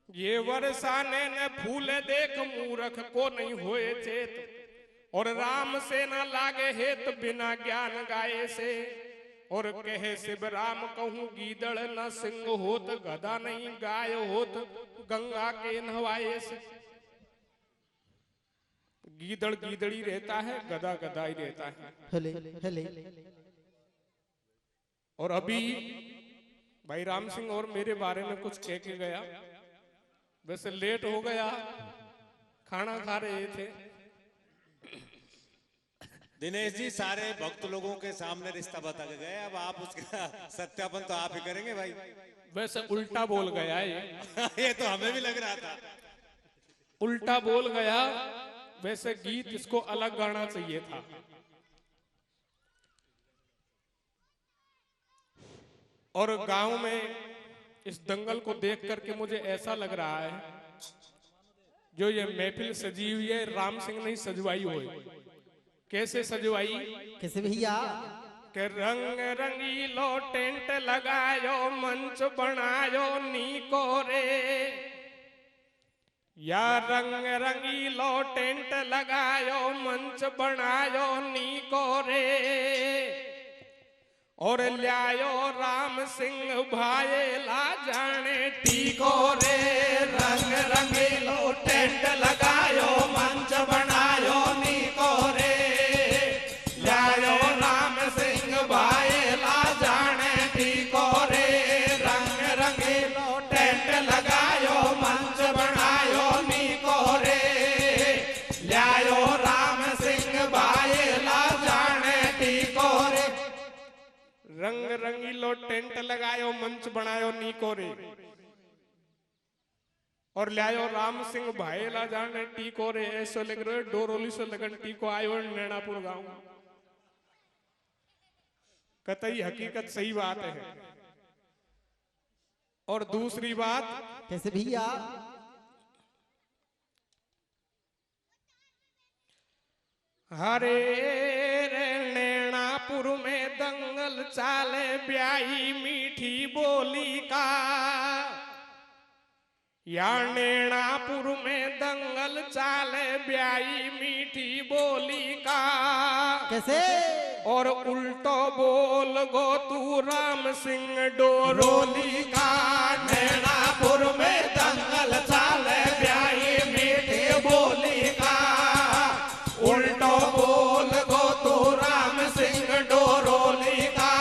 ये वर्षाने न फूल देख मूरख को नहीं होए चेत, और राम से न लागे हेत बिना ज्ञान गाये से। और कहे शिव राम कहूँ गीदड़ न सिंह होत, गधा नहीं गाय होत गंगा के नहवाए से। गीदड़ गीदड़ी रहता है, गधा गधा ही रहता है। हले। और अभी भाई राम सिंह और मेरे बारे में कुछ कह के गया, वैसे लेट हो गया, खाना खा रहे थे। दिनेश जी सारे भक्त लोगों के सामने रिश्ता बता के गए, अब आप उसका सत्यापन तो आप ही करेंगे भाई। वैसे उल्टा बोल गया ये तो हमें भी लग रहा था, उल्टा बोल गया। वैसे गीत इसको अलग गाना चाहिए था। और गांव में इस दंगल को देख करके मुझे ऐसा लग रहा है जो ये महफिल सजी हुई है राम सिंह नहीं सजवाई हुई। कैसे सजवाई? कैसे भैया? के रंग रंगीलो टेंट लगायो, मंच बनायो नीको रे। या रंग रंगीलो टेंट लगायो, मंच बनायो नीको रे। और ल्यायो राम सिंह भाई ला जाने टीको रे। रंग रंगीलो टेंट लगायो, मंच बनायो नीको रे। ल्यायो राम सिंह भाई ला जाने टीको रे। रंग रंगीलो टेंट लगायो, मंच बनायो नीको रे। ल्यायो राम सिंह भाई ला जाने टीको रे। रंग रंगीलो टेंट लगायो, मंच बनायो नीको रे। और लायो राम सिंह भाई ला जाने टीको रे। ऐसो लग रहा है डोरोली से लगन टीको आयो नैनापुर गांव। कतई हकीकत सही बात है। और दूसरी बात, कैसे भैया? हरे रे नैनापुर में दंगल चाले, ब्याही मीठी बोली का। या नैनापुर में दंगल चाले, ब्याही मीठी बोली का। कैसे? और उल्टो बोल गो तू राम सिंह डोरोली का। नैनापुर में दंगल चाले, ब्याही मीठी बोली का। उल्टो बोल गो तू राम सिंह डोरोली का।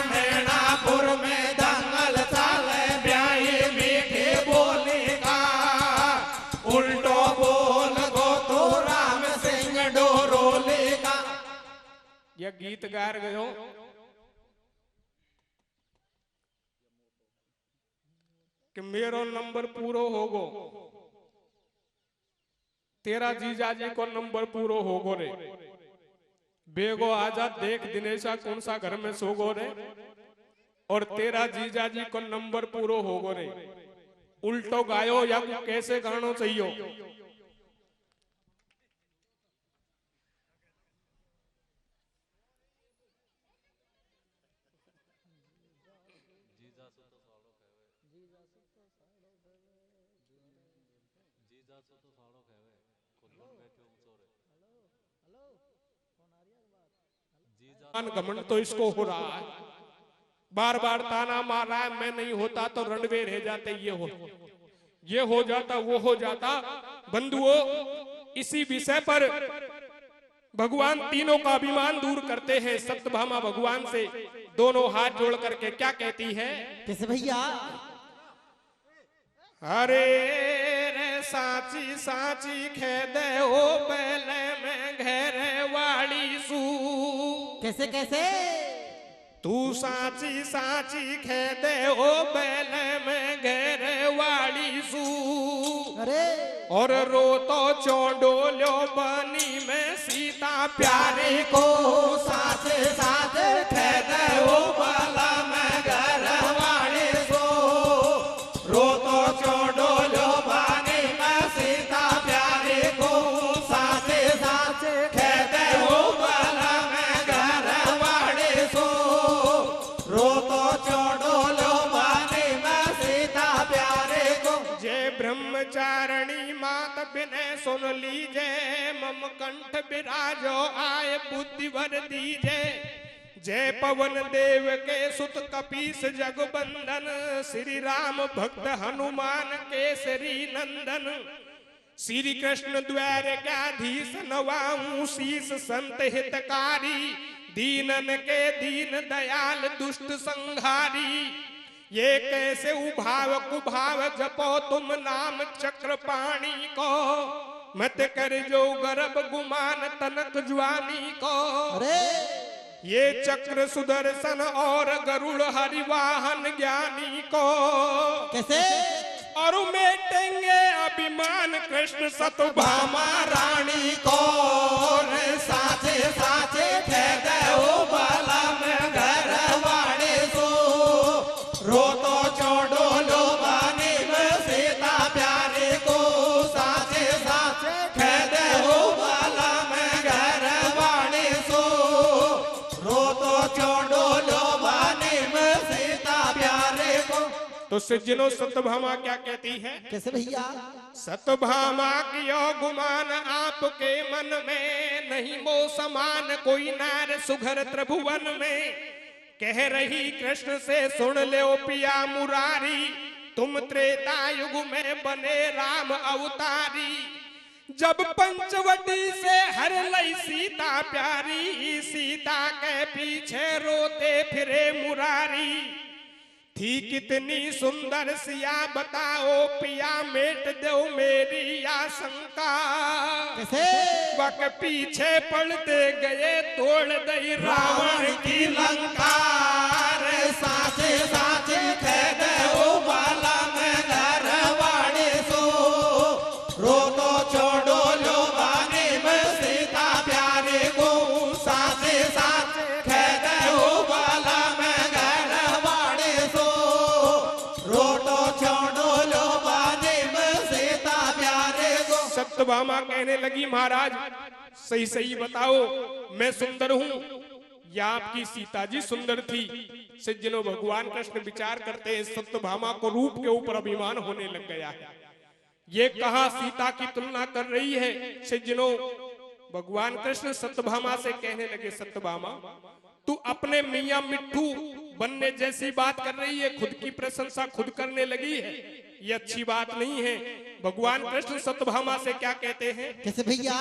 नैनापुर में दंगल चाले, ब्याही मीठी बोली का। उल्टो बोल गो तू राम सिंह डोरोली का। यह गीत गा गयो कि मेरो नंबर पूरो होगो, तेरा जीजाजी को नंबर पूरो होगो रे। बेगो आजा देख दिनेशा कौन सा घर में सोगो रे। और तेरा जीजाजी को नंबर पूरो होगो रे। उल्टो गायो या कैसे गानो चाहिए? घमंड तो इसको हो रहा है, बार बार ताना मार रहा है, मैं नहीं होता तो रणवे रह जाते, ये हो जाता, वो हो जाता। बंधुओं, इसी विषय पर भगवान तीनों का अभिमान दूर करते हैं। सत्यभामा भगवान से दोनों हाथ जोड़ करके क्या कहती है? कैसे भैया? अरे रे साची साची खेदे हो पहले में घेरे वाली सू। कैसे कैसे? तू साची साची खेदे हो पहले में घेरे वाली सू। अरे और रो तो चौंडोलो बनी में सीता प्यारी को। साथ साथ खेदे हो बाला में घर वाली सो। रो तो चौंडोलो बनी में सीता प्यारी को। साथ साथ खेदे हो बाला में घर वाली सो। रो तो चौंडोलो बनी में सीता प्यारी को। जय ब्रह्मचारिणी मात विनय सुन लीजे, मम कंठ विराजो आय बुद्धि भर दीजे। जय पवन देव के सुत कपीस जगबंदन, श्री राम भक्त हनुमान केसरी नंदन। श्री कृष्ण द्वारकाधीश नवाऊं शीस संत हितकारी, दीनन के दीन दयाल दुष्ट संहारी। ये कैसे उभाव कुभाव जपो तुम नाम चक्रपाणी को, मत कर जो गर्भ गुमान तनक ज्वानी को। ये चक्र सुदर्शन और गरुड़ हरिवाहन ज्ञानी को, कैसे और मेटेंगे अभिमान कृष्ण सतभामा रानी को। साचे साचे खेदे ओ बाला में घर वाड़े सो, रो तो छोड़ो लो बानी में सीता प्यारे को। साचे साचे खेदे ओ बाला में घर वाड़े सो, रो तो छोड़ो लो बानी में सीता प्यारे को। तो सज्जनों सत्यभामा क्या कहती है? कैसे भैया? सत्यभामा कियो गुमान आपके मन में, नहीं मो समान कोई नार सुघर त्रिभुवन में। कह रही कृष्ण से सुन ले पिया मुरारी, तुम त्रेता युग में बने राम अवतारी। जब पंचवटी से हर लई सीता प्यारी, सीता के पीछे रोते फिरे मुरारी। थी कितनी सुंदर सिया बताओ पिया, मेट दो मेरी आशंका। कैसे? वक पीछे पड़ते गए तोड़ दई रावण की लंका। साचे साचे खेदे ओ बाला में घर वाड़े सो, रो तो छोड़ो लो बानी में सीता प्यारे को। साचे साचे खेदे ओ बाला में घर वाड़े सो, रो तो छोड़ो लो बानी में सीता प्यारे को। सत्यभामा कहने लगी महाराज सही सही बताओ, मैं सुंदर हूँ या आपकी सीता जी सुंदर थी? सज्जनों भगवान कृष्ण विचार करते हैं, सत्यभामा को रूप के ऊपर अभिमान होने लग गया है। ये कहा सीता की तुलना कर रही है? सज्जनों भगवान कृष्ण सत्यभामा से कहने लगे, सत्यभामा तू अपने मियां मिट्ठू बनने जैसी बात कर रही है, खुद की प्रशंसा खुद करने लगी है, ये अच्छी बात नहीं है। भगवान कृष्ण सत्यभामा से क्या कहते हैं? कैसे भैया?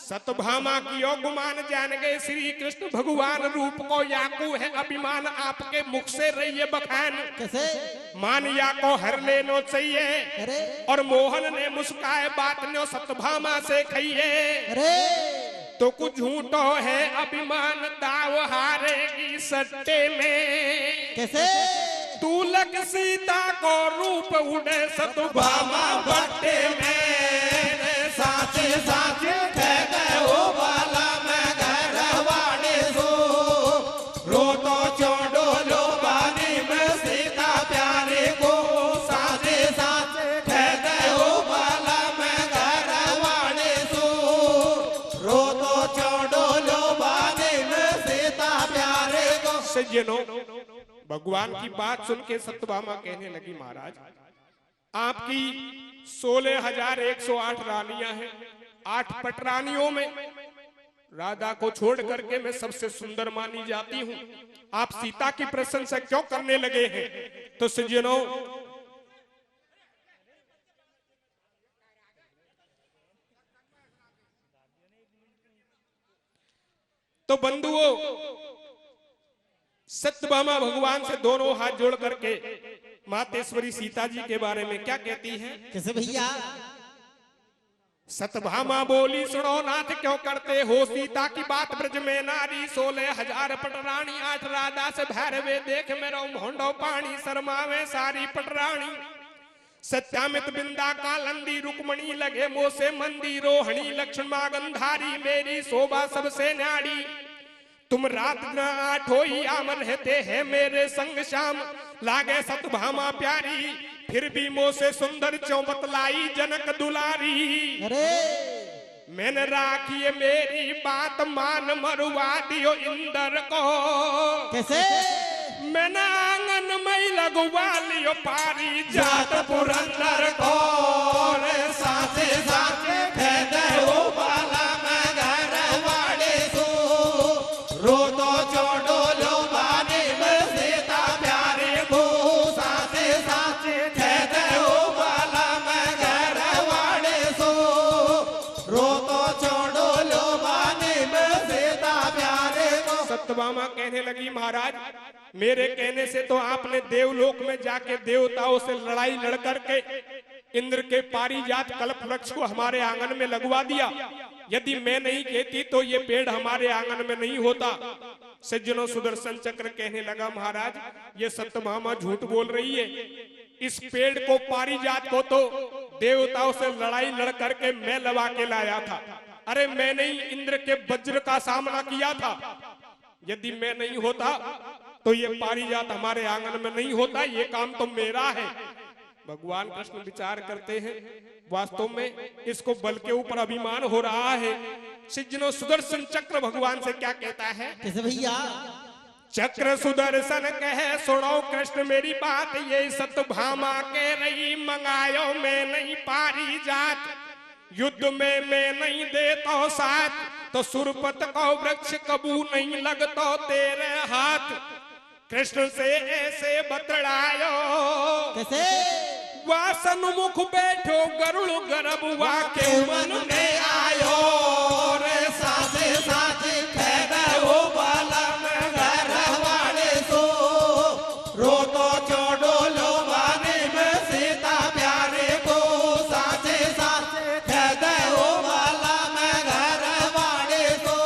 सत्यभामा की गुमान जान गए श्री कृष्ण भगवान रूप को, याकू है अभिमान आपके मुख से रहिए बखान। कैसे? मान या को हर लेनो चाहिए, अरे और मोहन ने मुस्काए बात नो सत्यभामा से कहिए। अरे तो कुछ झूठो है अभिमान, दाव हारेगी सत्ते में। कैसे? तूलक सीता को रूप उड़े सत्यभामा बट्टे में। साचे साचे खेदे ओ बाला में घर वाड़े सो, रो तो छोड़ो लो बानी में सीता प्यारे को। साचे साचे खेदे ओ बाला में घर वाड़े सो, रो तो छोड़ो लो बानी में सीता प्यारे को। सज्जनों भगवान की बात सुन के सत्यभामा कहने लगी, महाराज आपकी 16,108 रानियां हैं, 8 पटरानियों में राधा को छोड़ करके मैं सबसे सुंदर मानी जाती हूँ। आप सीता की प्रशंसा क्यों करने लगे हैं? तो सज्जनों तो बंधुओं सत्यभामा भगवान से दोनों हाथ जोड़ करके मातेश्वरी सीता जी के बारे में क्या कहती हैं? कैसे भैया? सत्यभामा बोली, सुनो नाथ क्यों करते हो सीता की बात, ब्रज में नारी 16,000 पटरानी, 8 राधा से भैरवे देख मेरो भोंडो पानी, शर्मावे सारी पटरानी। सत्यामित बिंदा कालंदी रुक्मणी लगे मोसे मंदी, रोहिणी लक्ष्मण गंधारी मेरी शोभा सबसे न्यारी। तुम रात न आठोई आम रहते हैं मेरे संग शाम, लागे सत्यभामा प्यारी फिर भी मोसे सुंदर चौ बतलाई जनक दुलारी। अरे मैंने राखी मेरी बात मान मरवा दियो इंदर को। कैसे? मैंने आंगन में लगवा लियो पारी जात पुरंदर को। सत्यभामा कहने लगी महाराज मेरे कहने से तो आपने देवलोक में जाके देवताओं से लड़ाई लड़ करके इंद्र के पारिजात कल्प वृक्ष को हमारे आंगन में लगवा दिया। यदि मैं नहीं कहती तो ये पेड़ हमारे आंगन में नहीं होता। सज्जनों सुदर्शन चक्र कहने लगा महाराज ये सत्यभामा झूठ बोल रही है। इस पेड़ को पारिजात को तो देवताओं से लड़ाई लड़ करके मैं लगा के लाया था। अरे मैंने ही इंद्र के वज्र का सामना किया था। यदि मैं नहीं होता तो ये पारिजात हमारे आंगन में नहीं होता। ये काम तो मेरा है। भगवान कृष्ण विचार करते हैं वास्तव में इसको बल के ऊपर अभिमान हो रहा है। सज्जनों सुदर्शन चक्र भगवान से क्या कहता है? कैसे भैया? चक्र सुदर्शन कहे सुनो कृष्ण मेरी बात ये सत्यभामा के रही मंगायो मैं नहीं पारिजात। युद्ध में मैं नहीं देता साथ तो सुरपत को वृक्ष कबू नहीं लगता तेरे हाथ। कृष्ण से ऐसे बतलायो कैसे? वा सन्मुख बैठो गरुड़ गर्भ वा के मन में आयो रे सासे साचे खेदे हो बाला में घर वाले सो रो तो छोड़ो लो बाने में सीता प्यारे को साचे साचे खेदे हो बाला में घर वाले सो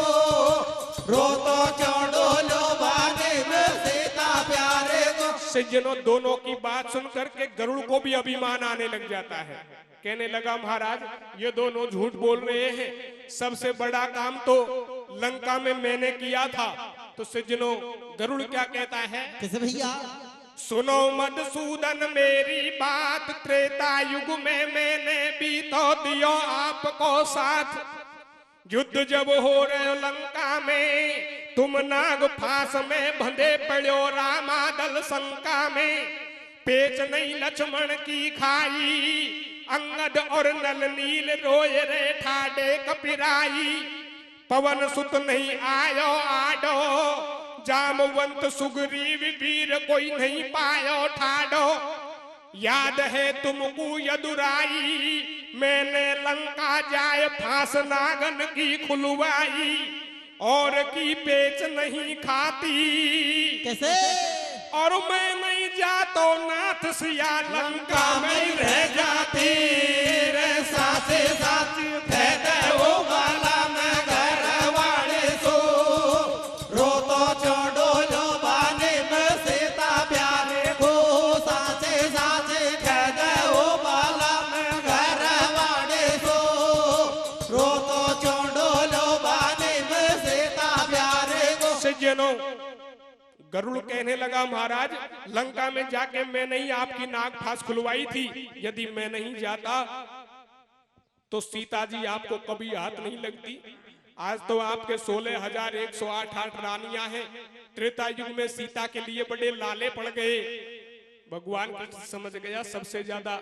रो तो छोड़ो लो बाने में सीता प्यारे को। सज्जनों दोनों की बात सुन करके गरुड़ को भी अभिमान आने लग जाता है। कहने लगा महाराज ये दोनों झूठ बोल रहे हैं। सबसे बड़ा काम तो लंका में मैंने किया था। तो सज्जनों गरुड़ क्या कहता है? कैसे भैया? सुनो मधुसूदन मेरी बात त्रेता युग में मैंने भी तो दियो आपको साथ। युद्ध जब हो रहे लंका में तुम नाग फांस में बंधे पड़ो रामादल शंका में। पेच नहीं लक्ष्मण की खाई अंगद और नल नील रोए रे ठाडे कपिराई। पवन सुत नहीं आयो आडो जामवंत सुग्रीव वीर कोई नहीं पायो ठाडो। याद है तुमको यदुराई मैंने लंका जाए फांस नागन की खुलवाई और की पेच नहीं खाती। कैसे? और मैं नहीं जातो नाथ सिया लंका में रह जाती रे सासे साची खेदे हो बाला में घर वाले सो रो तो छोड़ो लो बाने में सीता प्यारे को साचे साचे खेदे हो बाला में घर वाले सो रो तो छोड़ो लो बाने में सीता प्यारे को। सज्जनों गरुड़ कहने लगा महाराज लंका में जाके मैं नहीं आपकी नाग फांस खुलवाई थी। यदि मैं नहीं जाता तो सीता जी आपको कभी हाथ नहीं लगती। आज तो आपके 16,108 रानियां हैं। त्रेता युग में सीता के लिए बड़े लाले पड़ गए। भगवान कृष्ण समझ गया सबसे ज्यादा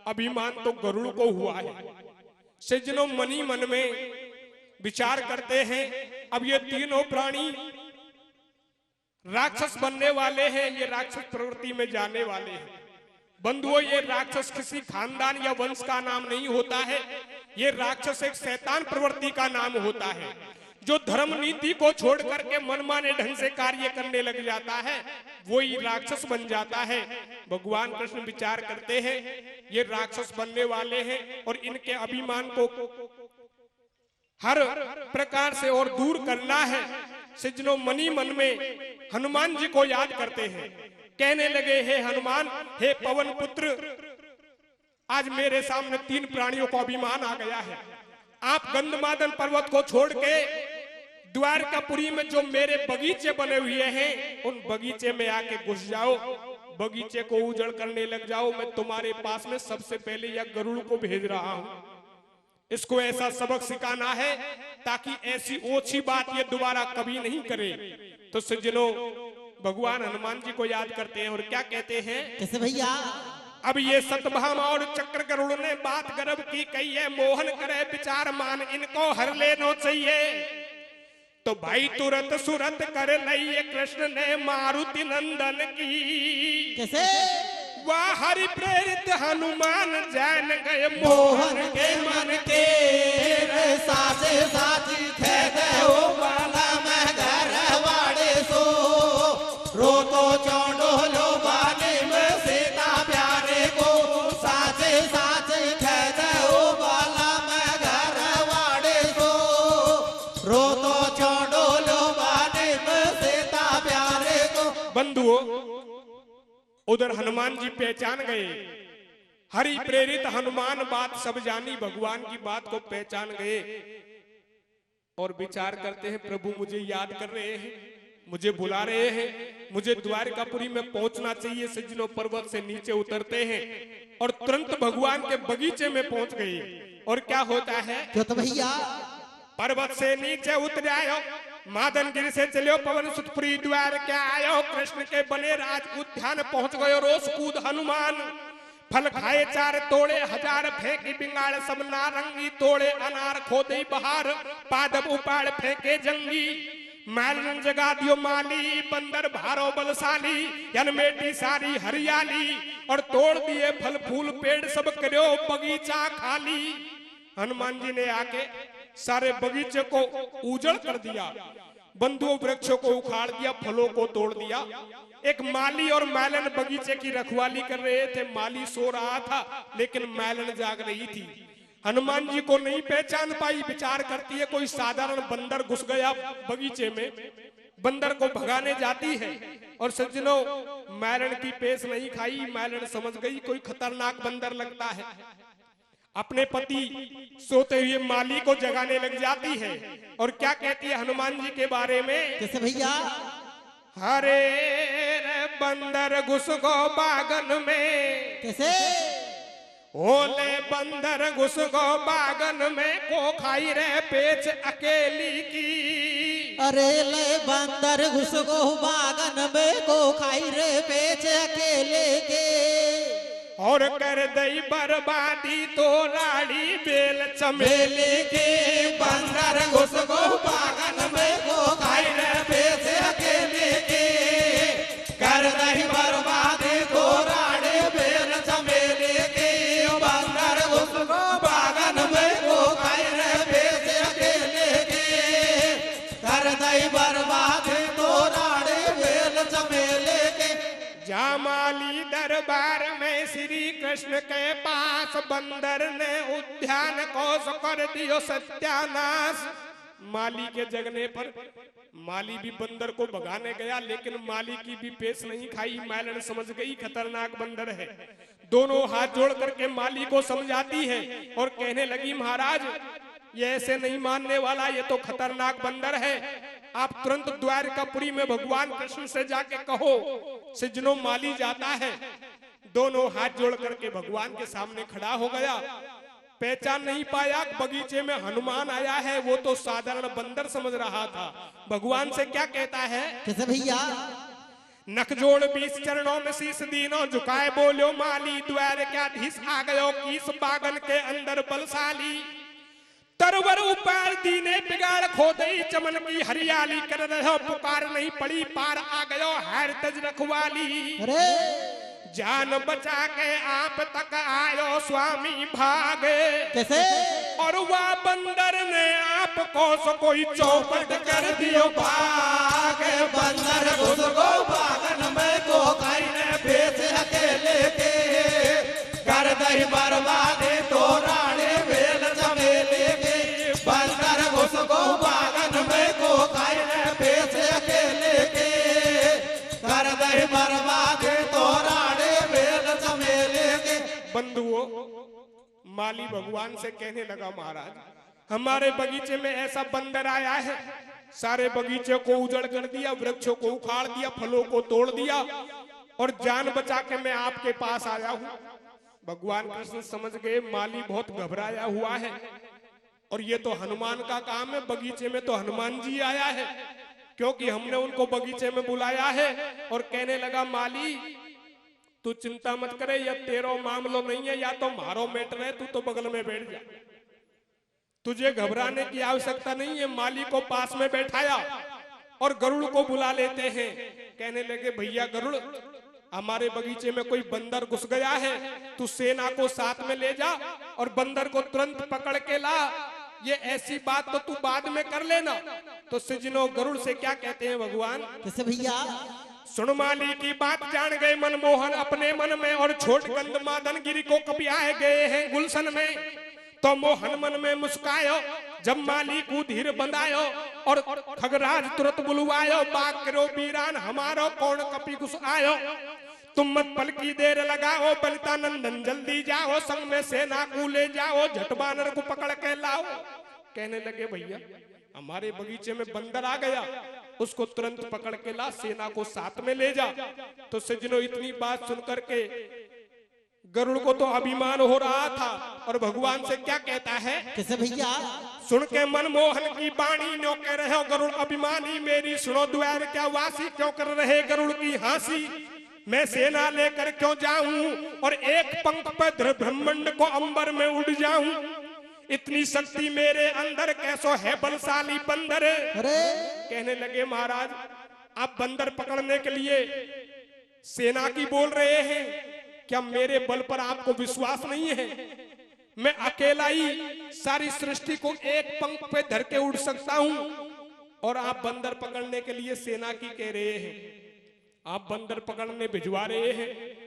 अभिमान तो गरुड़ को हुआ है। सज्जनों मनी मन में विचार करते हैं अब ये तीनों प्राणी राक्षस बनने वाले हैं। ये राक्षस प्रवृत्ति में जाने वाले हैं। बंधुओं ये राक्षस किसी खानदान या वंश का नाम नहीं होता है। ये राक्षस एक शैतान प्रवृत्ति का नाम होता है जो धर्म नीति को छोड़ करके मनमाने ढंग से कार्य करने लग जाता है वो ही राक्षस बन जाता है। भगवान कृष्ण विचार करते हैं ये राक्षस बनने वाले हैं और इनके अभिमान को हर प्रकार से और दूर करना है। सज्जनों मनी मन में हनुमान जी को याद करते हैं। कहने लगे हे हनुमान हे पवन पुत्र आज मेरे सामने तीन प्राणियों को अभिमान आ गया है। आप गंधमादन पर्वत को छोड़ के द्वारकापुरी में जो मेरे बगीचे बने हुए हैं उन बगीचे में आके घुस जाओ। बगीचे को उजड़ करने लग जाओ। मैं तुम्हारे पास में सबसे पहले यह गरुड़ को भेज रहा हूं। इसको ऐसा सबक सिखाना है ताकि ऐसी ओछी बात ये दोबारा कभी नहीं करे। तो सज्जनों भगवान हनुमान जी को याद करते हैं और क्या कहते हैं? कैसे भैया? अब ये सत्यभामा और चक्र गरुड़ ने बात गर्भ की कही है। मोहन करे विचार मान इनको हर लेना चाहिए। तो भाई तुरंत सुरत कर लइए कृष्ण ने मारुति नंदन की। कैसे? वह हरि प्रेरित हनुमान जान गए मोहन के मन के रे सासे साची खेदे हो बाला में घर वाड़े उधर हनुमान जी पहचान गए, हरि प्रेरित हनुमान बात सब जानी, भगवान की बात को पहचान गए और विचार करते हैं प्रभु मुझे याद कर रहे हैं, मुझे बुला रहे हैं, मुझे द्वारकापुरी में पहुंचना चाहिए। सज्जनों पर्वत से नीचे उतरते हैं और तुरंत भगवान के बगीचे में पहुंच गए। और क्या होता है, क्यों तो भैया पर्वत से नीचे उतर आयो, मादन गिर से चलो पवन सुतपुरी द्वार क्या आयो, कृष्ण के बने राज उद्यान पहुंच गयो। रोज कूद हनुमान, फल खाए 4 तोड़े, 1000 फेंकी बिंगाड़, सब नारंगी तोड़े, अनार खोदे बहार, पादप उपाड़ फेंके जंगी, मैलन जगा दियो माली, बंदर भारो बलशाली, जनमेटी सारी हरियाली, और तोड़ दिए फल फूल पेड़, सब करो बगीचा खाली। हनुमान जी ने आके सारे बगीचे को उजड़ कर दिया, बंधुओं वृक्षों को उखाड़ दिया, फलों को तोड़ दिया। एक माली और मैलन बगीचे की रखवाली कर रहे थे। माली सो रहा था लेकिन मैलन जाग रही थी। हनुमान जी को नहीं पहचान पाई, विचार करती है कोई साधारण बंदर घुस गया बगीचे में, बंदर को भगाने जाती है। और सज्जनों मैलन की पेश नहीं खाई, मैलन समझ गई कोई खतरनाक बंदर लगता है। अपने पति सोते हुए माली को जगाने लग जाती है और क्या कहती है हनुमान जी के बारे में, कैसे भैया, हरे रे बंदर घुस गो बागन में, कैसे ओले बंदर घुस गो बागन में, को खाई रे पेच अकेली की। अरे ले बंदर घुस गो बागन में, को खाई रे पेच अकेले के, और कर दई बर्बादी तो राड़ी बेल चमेली के। बंदर घुस गो बागन में, को खाई रे पेच अकेले के, कर दई बर्बादी तो राड़ी बेल चमेली के। बंदर घुस गो बागन में, को खाई रे पेच अकेले के, कर दई बर्बादी तो राड़ी बेल चमेली के। जामाली दरबार में श्री कृष्ण के पास, बंदर ने उद्यान को कर दियो सत्यानाश। माली के जगने पर माली भी बंदर को भगाने गया, लेकिन माली की भी पेश नहीं खाई। मैलन समझ गई खतरनाक बंदर है, दोनों हाथ जोड़ करके माली को समझाती है और कहने लगी महाराज ये ऐसे नहीं मानने वाला, ये तो खतरनाक बंदर है, आप तुरंत द्वारकापुरी में भगवान कृष्ण से जाके कहो। सज्जनों माली जाता है, दोनों हाथ जोड़ करके भगवान के सामने खड़ा हो गया, पहचान नहीं पाया बगीचे में हनुमान आया है, वो तो साधारण बंदर समझ रहा था। भगवान से क्या कहता है, कैसे भैया, नखजोड़ 20 चरणों में शीश दीनों झुकाए, बोलो माली द्वार क्या धीस आ गयो, किस बागन के अंदर बलशाली, तरवर ऊपर दीने बिगाड़ खोदई, चमन की हरियाली कर रहो, पुकार नहीं पड़ी पार आ गयो, हैर तज रखवाली। अरे जान बचा के आप तक आयो स्वामी भागे, कैसे, और वह बंदर ने आपको सो कोई चौपट कर दियो भागे। बंदर घुस गो बागन में, को खाई रे पेच अकेले के, कर दई बर्बादी तो रानी बेल चमेली के। बंदर घुस गो बागन में, को खाई रे पेच अकेले के, कर दई बर्बादी तो रानी बेल चमेली के। बंधुओं माली भगवान से कहने लगा महाराज हमारे बगीचे में ऐसा बंदर आया है, सारे बगीचे को उजड़ कर दिया, वृक्षों को उखाड़ दिया, फलों को तोड़ दिया, और जान बचा के मैं आपके पास आया हूं। भगवान कृष्ण समझ गए माली बहुत घबराया हुआ है, और ये तो हनुमान का काम है, बगीचे में तो हनुमान जी आया है, क्योंकि हमने उनको बगीचे में बुलाया है। और कहने लगा माली तू चिंता मत करे, या तेरा मामलो नहीं है या तो मारो मैटर है, तू तो बगल में बैठ जा, तुझे घबराने की आवश्यकता नहीं है। माली को पास में बैठाया और गरुड़ को बुला लेते हैं। कहने लगे भैया गरुड़ हमारे बगीचे में कोई बंदर घुस गया है, तू सेना को साथ में ले जा और बंदर को तुरंत पकड़ के ला, ये ऐसी बात तो तू बाद में कर लेना। तो सज्जनों गरुड़ से क्या कहते हैं भगवान, कैसे भैया, सुन माली की बात जान गए मनमोहन अपने मन में, और छोट गंध मादन गिरी को कभी आए गए हैं गुलशन में। तो मोहन मन में मुस्कायो जब माली को धीर बंधायो, और खगराज तुरंत बुलवायो, बाग करो वीरान हमारो कौन कपी घुस आयो। तुम मत पल की देर लगाओ, बलिता नंदन जल्दी जाओ, संग में सेना को ले जाओ, झट बानर को पकड़ के लाओ। कहने लगे भैया हमारे बगीचे में बंदर आ गया, उसको तुरंत पकड़ के ला, सेना को साथ में ले जा। तो सज्जनों इतनी बात सुनकर के गरुड़ को तो अभिमान हो रहा था, और भगवान से क्या कहता है, कैसे भैया? सुन के मनमोहन की बाणी न्यो कह रहे हो गरुड़ अभिमानी मेरी, सुनो द्वार क्या वासी, क्यों कर रहे गरुड़ की हंसी। मैं सेना लेकर क्यों जाऊं, और एक पंख पर ब्रह्मांड को अंबर में उड़ जाऊं। इतनी शक्ति मेरे अंदर कैसो है बलशाली बंदर। अरे कहने लगे महाराज आप बंदर पकड़ने के लिए सेना की बोल रहे हैं, क्या मेरे बल पर आपको विश्वास नहीं है? मैं अकेला ही सारी सृष्टि को एक पंख पे धर के उड़ सकता हूं, और आप बंदर पकड़ने के लिए सेना की कह रहे हैं। आप बंदर पकड़ने भिजवा रहे हैं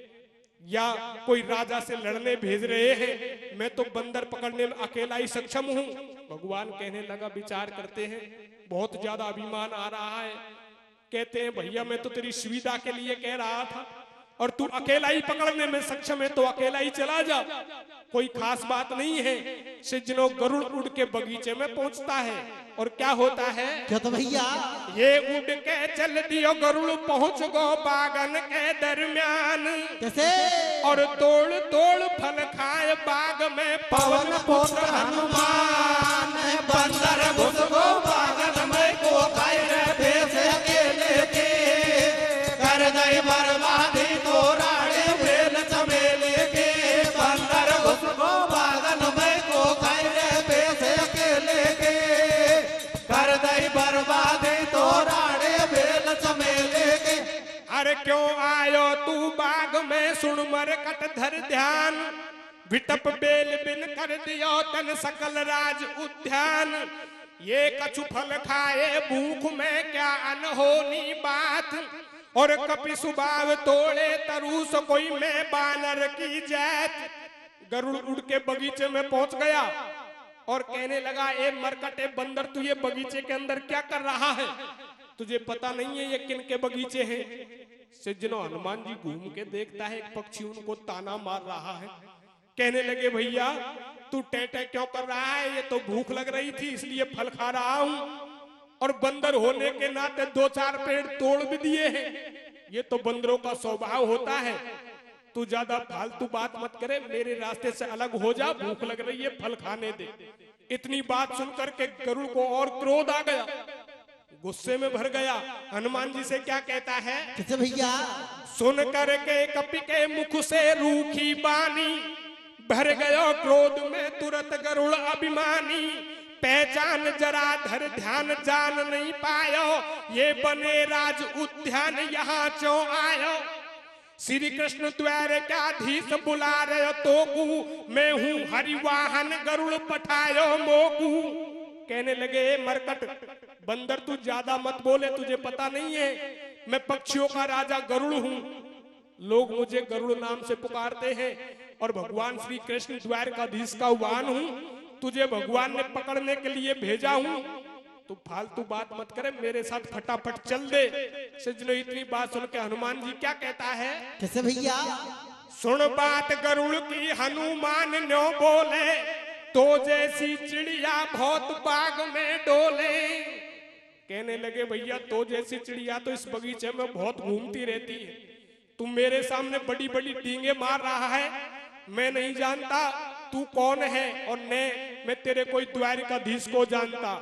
या कोई राजा से लड़ने भेज रहे हैं? मैं तो बंदर पकड़ने में अकेला ही सक्षम हूं। भगवान कहने लगा विचार करते हैं, बहुत ज्यादा अभिमान आ रहा है। कहते हैं भैया मैं तो तेरी सुविधा के लिए कह रहा था, और तू अकेला ही पकड़ने में सक्षम है तो अकेला ही चला जा, कोई खास बात नहीं है। सज्जनों गरुड़ उड़ के बगीचे में पहुंचता है, और क्या होता है, क्या तो भैया? ये उड़ के चल दियो गरुड़ पहुंच गो बागन के दरमियान। कैसे? और तोड़ तोड़ फल खाए बाग में पवन पुत्र हनुमान। बंदर घुस गो बागन में को खाए रे भेष अकेले के, कर दई बर्बादी तोराड़े बेल चमेले के। बंदर घुस गो बागन में को खाए रे भेष अकेले के, कर दई बर्बादी तोराड़े बेल चमेले के। अरे क्यों आयो तू बाग में, सुन मरकट धर ध्यान। विटप बेल बिन कर दियो तन सकल राज उद्यान। ये कछु फल खाए भूख में क्या अनहोनी बात, और कपि सुबाव तोड़े तरूस कोई मैं बानर की जात। गरुड़ उड़ के बगीचे में पहुंच गया और कहने लगा ए मरकटे बंदर तू ये बगीचे के अंदर क्या कर रहा है? तुझे पता नहीं है ये किन के बगीचे हैं? सज्जनों हनुमान जी घूम के देखता है एक पक्षी उनको ताना मार रहा है। कहने लगे भैया तू टेटे क्यों कर रहा है? ये तो भूख लग रही थी इसलिए फल खा रहा हूं, और बंदर होने के नाते 2-4 पेड़ तोड़ भी दिए हैं। ये तो बंदरों का स्वभाव होता है। तू ज्यादा फालतू बात मत करे, मेरे रास्ते से अलग हो जा, भूख लग रही है फल खाने दे। इतनी बात सुनकर के गरुड़ को और क्रोध आ गया, गुस्से में भर गया। हनुमान जी से क्या कहता है, कैसे भैया? सुन करके कपि के मुख से रूखी बानी, भर गयो क्रोध में तुरंत गरुड़ अभिमानी। पहचान जरा धर ध्यान जान नहीं पायो, ये बने राज उद्यान यहाँ क्यों आयो। श्री कृष्ण द्वारकाधीश बुला रहे तो कू, मैं हूँ हरिवाहन गरुड़ पठायो मोकू। कहने लगे मरकट बंदर तू ज्यादा मत बोले, तुझे पता नहीं है मैं पक्षियों का राजा गरुड़ हूँ। लोग मुझे गरुड़ नाम से पुकारते हैं, और भगवान श्री कृष्ण द्वारकाधीश का वाहन हूँ। तुझे भगवान ने पकड़ने के लिए भेजा हूँ, तू फालतू बात मत करे, मेरे साथ फटाफट चल दे। सज्जनों इतनी बात सुन के हनुमान जी क्या कहता है, कैसे भैया? सुन बात गरुड़ की हनुमान न्यो बोले, तो जैसी चिड़िया बहुत बाग में डोले। कहने लगे भैया तो जैसी चिड़िया तो इस बगीचे में बहुत घूमती रहती है, तुम मेरे सामने बड़ी बड़ी डींगे मार रहा है। मैं नहीं जानता तू कौन है, और मैं तेरे कोई द्वारकाधीश को जानता।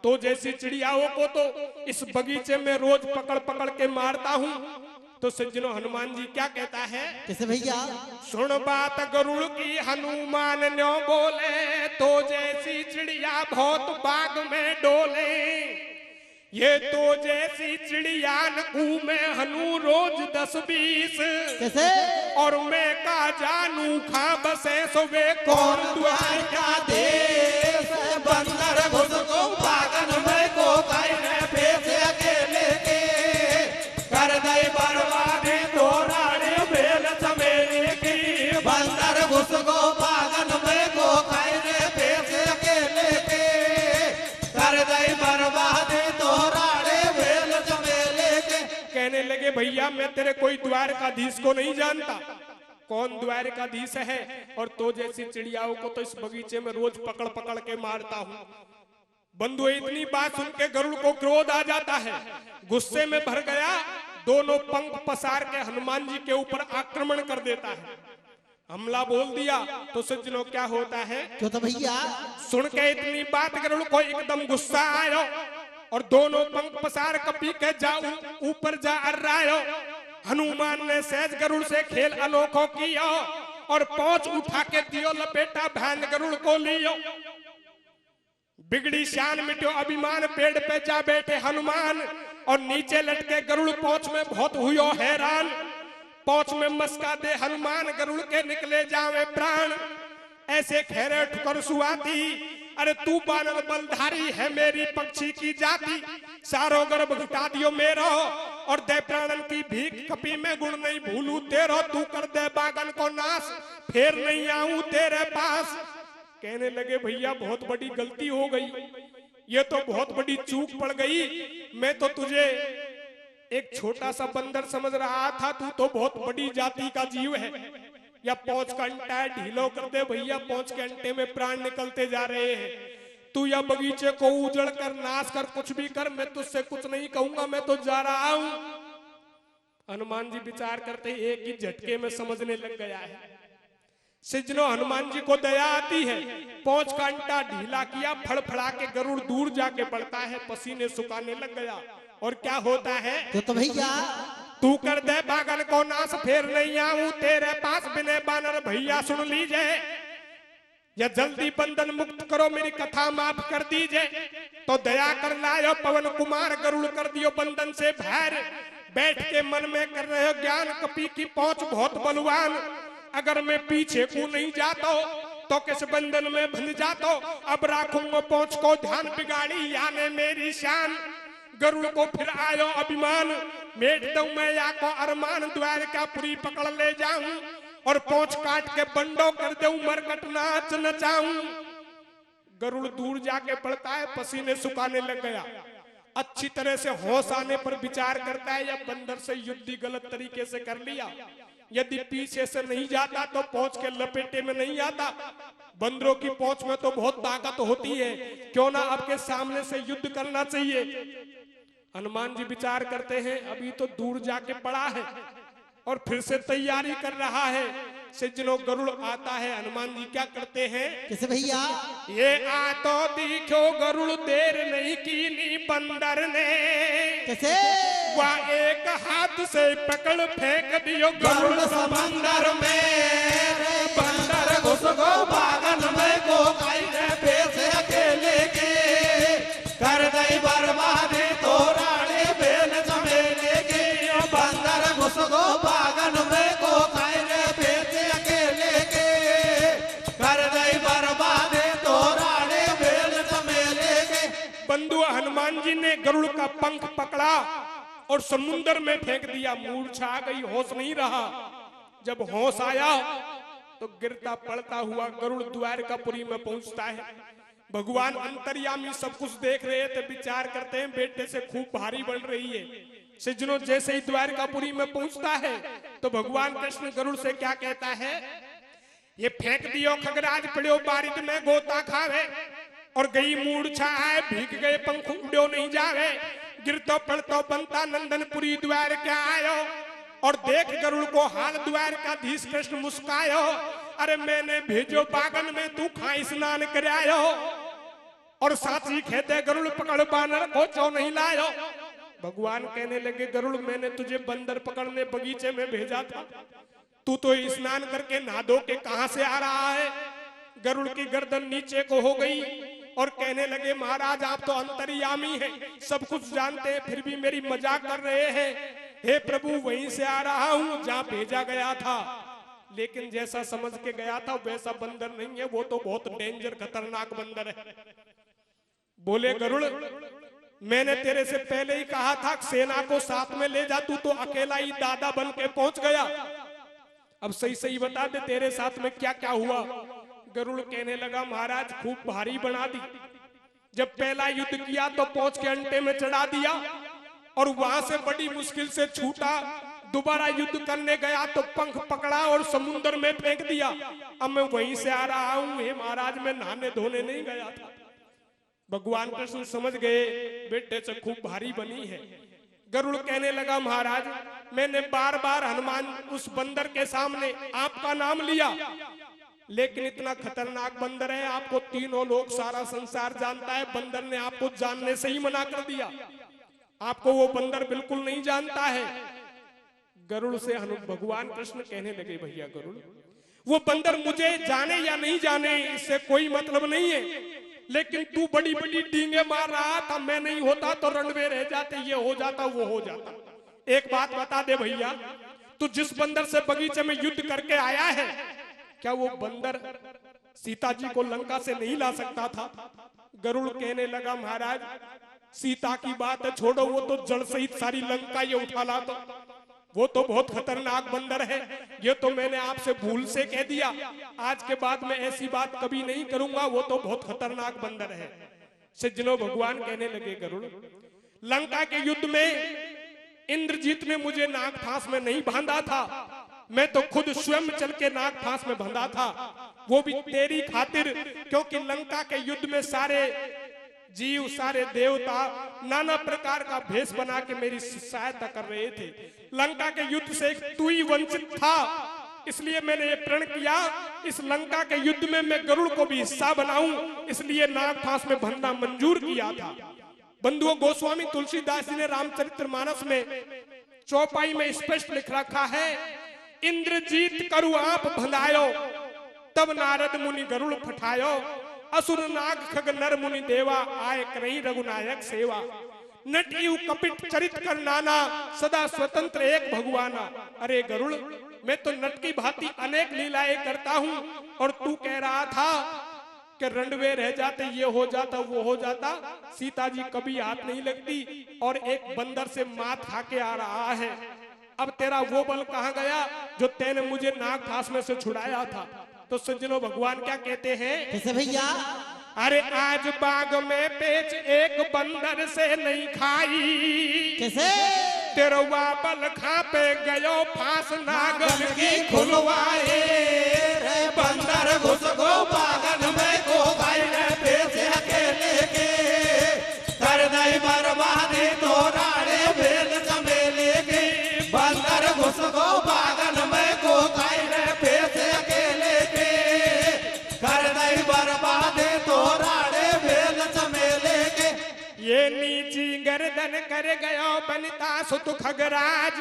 तो जैसी चिड़ियाओं को तो इस बगीचे में रोज पकड़ पकड़ के मारता हूँ। तो सज्जनों हनुमान जी क्या कहता है, कैसे भैया? सुन बात गरुड़ की हनुमान न्यो बोले, तो जैसी चिड़िया बहुत बाग में डोले। ये तो जैसी चिड़िया न में हनु रोज 10-20, कैसे? और मैं का जानू खा बसे सोवे कौन द्वार का देश। बंदर घुस को बागन में को खाए रे भेष अकेले के, कर दई बर्बादी तोराड़े बेल चमेले की। बंदर घुस को बागन में को खाए रे भेष अकेले के, कर दई बर्बादी तोराड़े बेल चमेले के। कहने लगे भैया भैया मैं तेरे कोई द्वारकाधीश को नहीं जानता, कौन द्वारकाधीश है, और तो जैसी चिड़ियाओं को तो इस बगीचे में रोज पकड़ पकड़ के मारता हूँ। बंधु इतनी बात सुन के गरुड़ को क्रोध आ जाता है, गुस्से में भर गया, दोनों पंख पसार के हनुमान जी के ऊपर आक्रमण कर देता है। हमला बोल दिया तो सज्जनों क्या होता है, क्यों तो भैया सुन के इतनी बात गरुड़ को एकदम गुस्सा आयो और दोनों पंख पसार कपी के जाऊं ऊपर जा अर्रायो। हनुमान ने सहज गरुड़ से खेल अनोखो किया और पहुंच उठा के दियो लपेटा भैन गरुड़ को लियो। बिगड़ी शान मिट्यो अभिमान, पेड़ पे जा बैठे हनुमान और नीचे लटके गरुड़ पहुंच में बहुत हुयो हैरान। पहुंच में मस्का दे हनुमान, गरुड़ के निकले जावे प्राण। ऐसे खेरे ठुकर सुआती, अरे तू बानर बलधारी है मेरी पक्षी की जाति। सारो गर्भ घटा दियो मेरो और दे प्राणन की भीख, कपी में गुण नहीं भूलू तेरो। तू कर दे बागन को नाश, फिर नहीं आऊं तेरे पास। कहने लगे भैया बहुत बड़ी गलती हो गई, ये तो बहुत बड़ी चूक पड़ गई। मैं तो तुझे एक छोटा सा बंदर समझ रहा था, तू तो बहुत बड़ी जाति का जीव है। या पहुंच का अंटा ढीलो कर दे भैया, पहुंच के अंटे में प्राण निकलते जा रहे हैं। तू या बगीचे को उजड़ कर नाश कर, कुछ भी कर, मैं तुझसे कुछ नहीं कहूंगा, मैं तो जा रहा हूं। हनुमान जी विचार करते एक ही झटके में समझने लग गया है। सज्जनों हनुमान जी को दया आती है, पहुंच का अंटा ढीला किया, फड़फड़ा के गरुड़ दूर जाके पड़ता है, पसीने सुखाने लग गया। और क्या होता है, तो भैया तू कर दे बागन को नाश, फिर नहीं आऊं तेरे पास। बिने बानर भैया सुन लीजिए, या जल्दी बंधन मुक्त करो, मेरी कथा माफ कर दीजिए। तो दया कर लायो पवन कुमार, गरुड़ कर दियो बंधन से बाहर। बैठ के मन में कर रहे हो ज्ञान, कपी की पहुंच बहुत बलवान। अगर मैं पीछे को नहीं जाता तो किस बंधन में बंध जाता। अब राखूंगा पहुंच को ध्यान, बिगाड़ी याने मेरी शान। गरुड़ को फिर आयो अभिमान, मेट दूं मैं या को अरमान। द्वारकापुरी पकड़ ले जाऊं और पहुंच काट के बंडो कर दूं, मरकट नाच नचाऊं। गरुड़ दूर जाके पड़ता है, पसीने सुखाने लग गया। अच्छी तरह से होश आने पर विचार करता है, या बंदर से युद्ध गलत तरीके से कर लिया। यदि पीछे से नहीं जाता तो पहुंच के लपेटे में नहीं आता। बंदरों की पहुंच में तो बहुत ताकत होती है, क्यों ना आपके सामने से युद्ध करना चाहिए। हनुमान जी विचार करते हैं, अभी तो दूर जाके पड़ा है और फिर से तैयारी कर रहा है। सज्जनों गरुड़ आता है, हनुमान जी क्या करते हैं, कैसे भैया ये आ तो दिखो गरुड़, देर नहीं की नी बंदर ने। कैसे वह एक हाथ से पकड़ फेंक दियो गरुड़ समंदर में। बंदर घुस गो बागन में, को पैसे अकेले के कर दई बर्बादी तो रानी बेल चमेले के। बंदर घुस गो बागन में, को पैसे अकेले के कर दई बर्बादी तो रानी बेल चमेले के। बंधु हनुमान जी ने गरुड़ का पंख पकड़ा और समुद्र में फेंक दिया। मूर्छा आ गई, होश नहीं रहा। जब होश आया तो गिरता पड़ता हुआ गरुड़ द्वारकापुरी में पहुंचता है। भगवान अंतर्यामी सब कुछ देख रहे थे, विचार करते हैं बेटे से खूब भारी बन रही है। सज्जनों जैसे ही द्वारकापुरी में पहुंचता है तो भगवान कृष्ण गरुड़ से क्या कहता है, ये फेंक दियो खगराज पड़ो बारिश में गोता खावे। और गई मूर्छा आए, भीग गए पंख उड़ो नहीं जावे। गिरतो पड़तो बनता नंदनपुरी द्वार क्या आयो। और देख गरुड़ को हाल द्वारकाधीश कृष्ण मुस्कायो। अरे मैंने भेजो बागन में, तू खाई स्नान करायो। और साथी खेते गरुड़ पकड़ बानर को चौ नहीं लायो। भगवान कहने लगे गरुड़, मैंने तुझे बंदर पकड़ने बगीचे में भेजा था, तू तो स्नान करके नहा धो के कहां से आ रहा है। गरुड़ की गर्दन नीचे को हो गई और कहने लगे महाराज आप तो अंतर्यामी हैं, सब कुछ जानते हैं, फिर भी मेरी मजाक कर रहे हैं। हे प्रभु वहीं से आ रहा हूं जहां भेजा गया था, लेकिन जैसा समझ के गया था वैसा बंदर नहीं है, वो तो बहुत डेंजर खतरनाक बंदर है। बोले गरुड़, मैंने तेरे से पहले ही कहा था सेना को साथ में ले जा, तू तो अकेला ही दादा बन के पहुंच गया। अब सही सही बता दे तेरे साथ में क्या क्या हुआ। गरुड़ कहने लगा महाराज खूब भारी बना दी। जब पहला युद्ध किया तो पहुंच के अंटे में चढ़ा दिया और वहां से बड़ी मुश्किल से छूटा। दोबारा युद्ध करने गया तो पंख पकड़ा और समुद्र में फेंक दिया। अब मैं वहीं से आ रहा हूं, हे महाराज मैं नहाने धोने नहीं गया था। भगवान कृष्ण समझ गए बेटे से खूब भारी बनी है। गरुड़ कहने लगा महाराज मैंने बार बार हनुमान उस बंदर के सामने आपका नाम लिया, लेकिन इतना खतरनाक बंदर है, आपको तीनों लोग सारा संसार जानता है, बंदर ने आपको जानने से ही मना कर दिया, आपको वो बंदर बिल्कुल नहीं जानता है। गरुड़ से भगवान कृष्ण कहने लगे भैया गरुड़ वो बंदर मुझे जाने या नहीं जाने इससे कोई मतलब नहीं है, लेकिन तू बड़ी बड़ी डींगे मार रहा था, मैं नहीं होता तो रणवे रह जाते, ये हो जाता वो हो जाता। एक बात बता दे भैया, तू जिस बंदर से बगीचे में युद्ध करके आया है, क्या वो बंदर सीता जी को लंका से नहीं ला सकता था? गरुड़ कहने लगा महाराज सीता की बात है छोड़ो, वो तो जड़ सहित सारी लंका ये उठा ला, तो वो तो बहुत खतरनाक बंदर है, ये तो मैंने आपसे भूल से कह दिया, आज के बाद मैं ऐसी बात कभी नहीं करूंगा, वो तो बहुत खतरनाक बंदर है। सज्जनों भगवान कहने लगे गरुड़ लंका के युद्ध में इंद्रजीत ने मुझे नाग फांस में नहीं बांधा था, मैं तो खुद स्वयं चल के नाग फांस में बंधा था, वो भी तेरी खातिर, क्योंकि लंका के युद्ध में सारे जीव सारे देवता नाना प्रकार का भेष बना के मेरी सहायता कर रहे थे। लंका के युद्ध से तू ही वंचित था, इसलिए मैंने ये प्रण किया इस लंका के युद्ध में मैं गरुड़ को भी हिस्सा बनाऊं, इसलिए नाग फांस में बंधना मंजूर किया था। बंधुओं गोस्वामी तुलसीदास जी ने रामचरितमानस में चौपाई में स्पष्ट लिख रखा है, इंद्रजीत करु आप भंधायो तब नारद मुनि गरुड़ फठायो, असुर नाग खग नर मुनि देवा आय करई रघुनायक सेवा, नटयु कपिट चरित कर नाना सदा स्वतंत्र एक भगवाना। अरे गरुड़ मैं तो नट की भांति अनेक लीलाएं करता हूँ, और तू कह रहा था कि रणवे रह जाते, ये हो जाता वो हो जाता, सीता जी कभी हाथ नहीं लगती और एक बंदर से मात खा के आ रहा है। अब तेरा वो बल कहाँ गया जो तेने मुझे नाग फांस में से छुड़ाया था? तो सज्जनों भगवान क्या कहते हैं कैसे भैया? अरे आज बाग में पेच एक बंदर से नहीं खाई, कैसे? तेरवा बल खा पे गयो फांस नागन की खुलवाए, रे बंदर घुस गो बागन में को भाई रे पेच अकेले के, कर दई बर्बादी तोराड़े भेल चमेले के, बंदर घुस गो बागन में को भाई रे पेच अकेले के, कर दई बर्बादी तोराड़े भेल चमेले के। ये नीची गर्दन कर गयो बनिता सुत खगराज,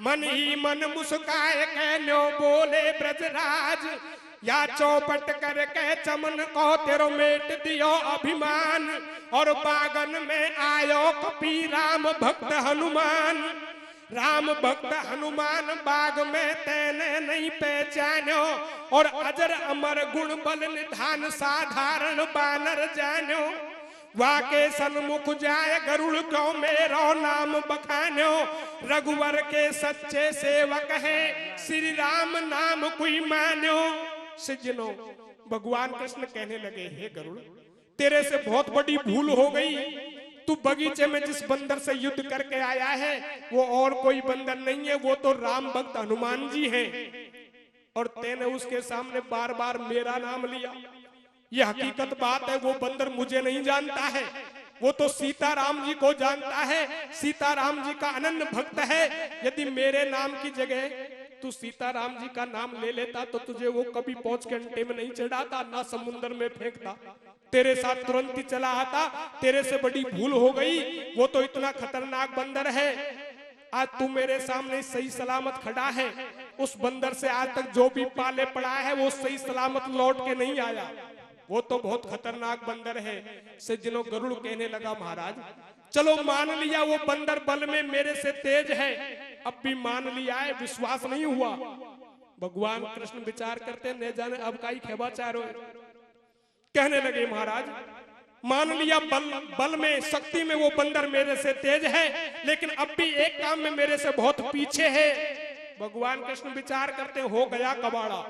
मन ही मन मुस्काए कहनो बोले ब्रजराज, या चौपट कर के चमन को तेरो मेट दियो अभिमान, और बागन में आयो कपी राम भक्त हनुमान, राम भक्त हनुमान बाग में तेने नहीं पहचानो, और अजर अमर गुण बल निधान साधारण बानर जानो, वाके सन्मुख जाए गरुड़ को मेरो नाम बखानो, रघुवर के सच्चे सेवक है श्री राम नाम कोई मानो। सज्जनों भगवान कृष्ण कहने लगे हे गरुड़ तेरे से बहुत बड़ी भूल हो गई, तू बगीचे में जिस बंदर से युद्ध करके आया है वो और कोई बंदर नहीं है, वो तो राम भक्त हनुमान जी हैं, और तेने उसके सामने बार बार मेरा नाम लिया। ये हकीकत बात है, वो बंदर मुझे नहीं जानता है, वो तो सीताराम जी को जानता है, सीताराम जी का अनन्य भक्त है। यदि मेरे नाम की जगह तू सीताराम जी का नाम ले लेता तो तुझे वो कभी पहुंच के अंटे में नहीं चढ़ाता, ना समुद्र में फेंकता, तेरे साथ तुरंत ही चला आता। तेरे से बड़ी भूल हो गई, वो तो इतना खतरनाक बंदर है। आज तू मेरे सामने सही सलामत खड़ा है, उस बंदर से आज तक जो भी पाले पड़ा है वो सही सलामत लौट के नहीं आया, वो तो बहुत खतरनाक बंदर है। सज्जनों गरुड़ कहने लगा महाराज चलो मान लिया वो बंदर बल में मेरे से तेज है, अब भी मान लिया है, विश्वास नहीं हुआ। भगवान कृष्ण विचार करते न जाने अब का ही खेबाचारो है। कहने लगे महाराज मान लिया बल में शक्ति में वो बंदर मेरे से तेज है, लेकिन अब भी एक काम में मेरे से बहुत पीछे है। भगवान कृष्ण विचार करते हो गया कबाड़ा,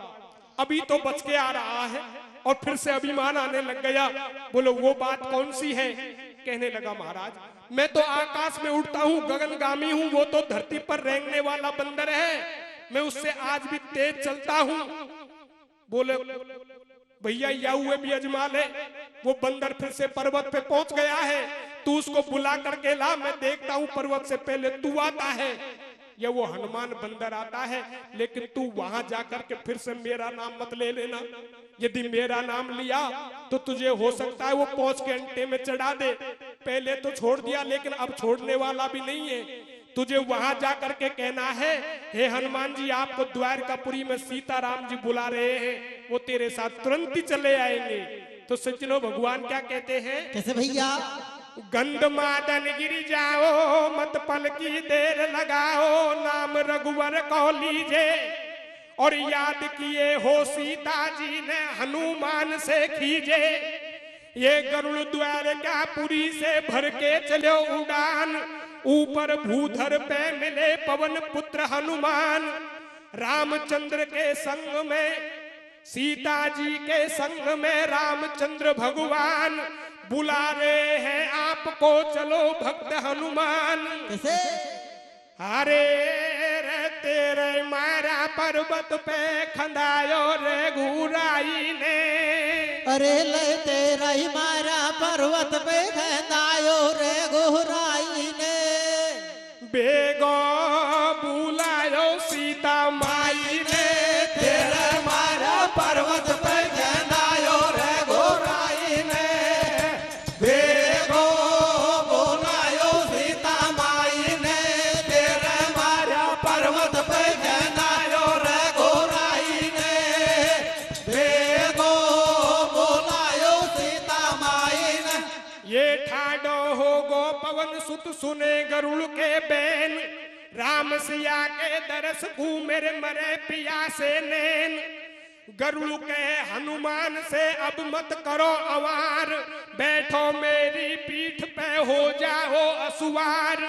अभी तो बच के आ रहा है और फिर से अभिमान आने लग गया। बोलो वो बात कौन सी है? कहने लगा महाराज मैं तो आकाश में उड़ता हूँ, गगनगामी हूँ, वो तो धरती पर रेंगने वाला बंदर है, मैं उससे आज भी तेज चलता हूँ। बोले भैया या हुए भी अजमाल है, वो बंदर फिर से पर्वत पे पहुंच गया है, तू उसको बुला करके ला, मैं देखता हूँ पर्वत से पहले तू आता है या वो हनुमान बंदर आता है, लेकिन तू वहां जाकर के फिर से मेरा नाम मत ले लेना, यदि मेरा नाम लिया तो तुझे हो सकता है वो पहुंच के अंटे में चढ़ा दे, पहले तो छोड़ दिया लेकिन अब छोड़ने वाला भी नहीं है, तुझे वहां जाकर के कहना है हे हनुमान जी आपको द्वारकापुरी में सीताराम जी बुला रहे हैं, वो तेरे साथ तुरंत ही चले आएंगे। तो सज्जनों भगवान क्या कहते हैं, कैसे भैया, गंधमादन गिर जाओ मत पल की देर लगाओ, नाम रघुवर को लीजे और याद किए हो सीता जी ने हनुमान से खींचे, ये गरुड़ द्वारकापुरी से भर के चलो उड़ान, ऊपर भूधर पे मिले पवन पुत्र हनुमान, रामचंद्र के संग में सीता जी के संग में रामचंद्र भगवान, बुला रहे हैं आपको चलो भक्त हनुमान। कैसे, अरे रे तेरे मारा पर्वत पे खंदायो रे घुराई ने, अरे ले तेरा ही मारा पर्वत पे खंदायो रे घुराई ने, बेगो बुलायो सीता माई ने, तेरा मारा पर्वत पे खंदायो रे घुराई ने, बेगो बुलायो सीता माई ने, तेरा मारा पर्वत पे खंदायो रे घुराई ने, बेगो बुलायो सीता माई ने। ये ठाडो हो गो पवन सुत सुने गरुड़ के बैन, राम सिया के दरस मेरे मरे पिया से नैन, गरुड़ के हनुमान से अब मत करो अवार, बैठो मेरी पीठ पे हो जाओ असुवार।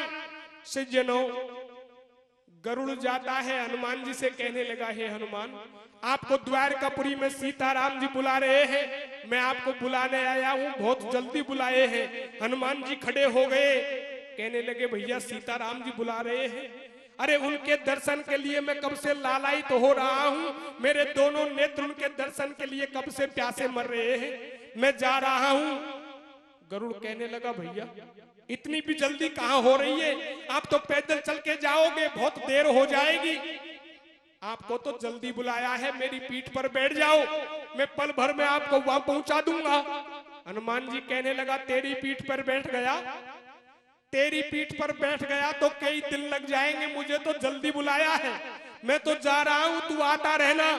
सज्जनों गरुड़ जाता है हनुमान जी से कहने लगा हे हनुमान आपको द्वारकापुरी में सीताराम जी बुला रहे हैं, मैं आपको बुलाने आया हूँ, बहुत जल्दी बुलाए हैं। हनुमान जी खड़े हो गए, कहने लगे भैया सीताराम जी बुला रहे हैं, अरे उनके दर्शन के लिए मैं कब से लालायित तो हो रहा हूँ, मेरे दोनों नेत्र उनके दर्शन के लिए कब से प्यासे मर रहे हैं, मैं जा रहा हूँ। गरुड़ कहने लगा भैया इतनी भी जल्दी कहाँ हो रही है, आप तो पैदल चल के जाओगे, बहुत देर हो जाएगी, आपको तो जल्दी बुलाया है, मेरी पीठ पर बैठ जाओ, मैं पल भर में आपको वहां पहुंचा दूंगा। हनुमान जी कहने लगा तेरी पीठ पर बैठ गया, तेरी पीठ पर बैठ गया तो कई दिन लग जाएंगे, मुझे तो जल्दी बुलाया है, मैं तो जा रहा हूं, तू आता रहना।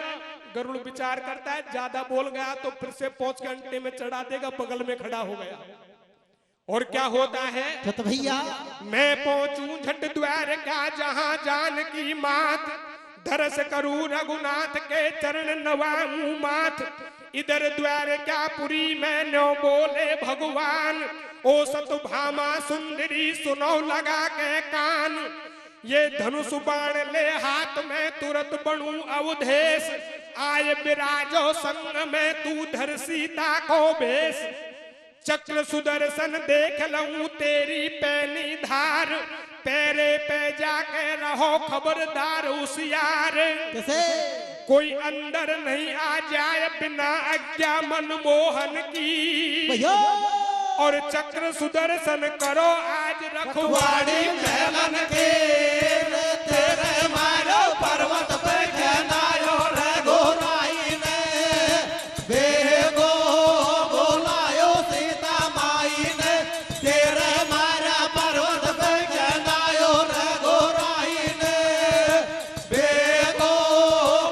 गरुड़ विचार करता है ज्यादा बोल गया तो फिर से पहुंच के अंटे में चढ़ा देगा, बगल में खड़ा हो गया। और क्या होता है तो भैया मैं पहुंचूं झट द्वारका जहां जानकी मात, दरस करूं रघुनाथ के चरण नवाऊं माथ, इधर द्वारकापुरी में नो बोले भगवान, ओ सतभामा सुंदरी सुनो लगा के कान, ये धनुष बाण ले हाथ में तुरंत बनूं अवधेश, आए विराजो संग में तू धर सीता को भेष, चक्र सुदर्शन देख लऊं तेरी पैनी धार, पैरे पे जाके रहो खबरदार होशियार, कैसे कोई अंदर नहीं आ जाए बिना आज्ञा मनमोहन की, भैया और चक्र सुदर्शन करो आज रखवाड़ी महलन के, तेरे मारो पर्वत पे खनायो रे घोराई ने, बेगो बोलायो सीता माई ने, तेरे मारा पर्वत पे खनायो रे घोराई ने, बेगो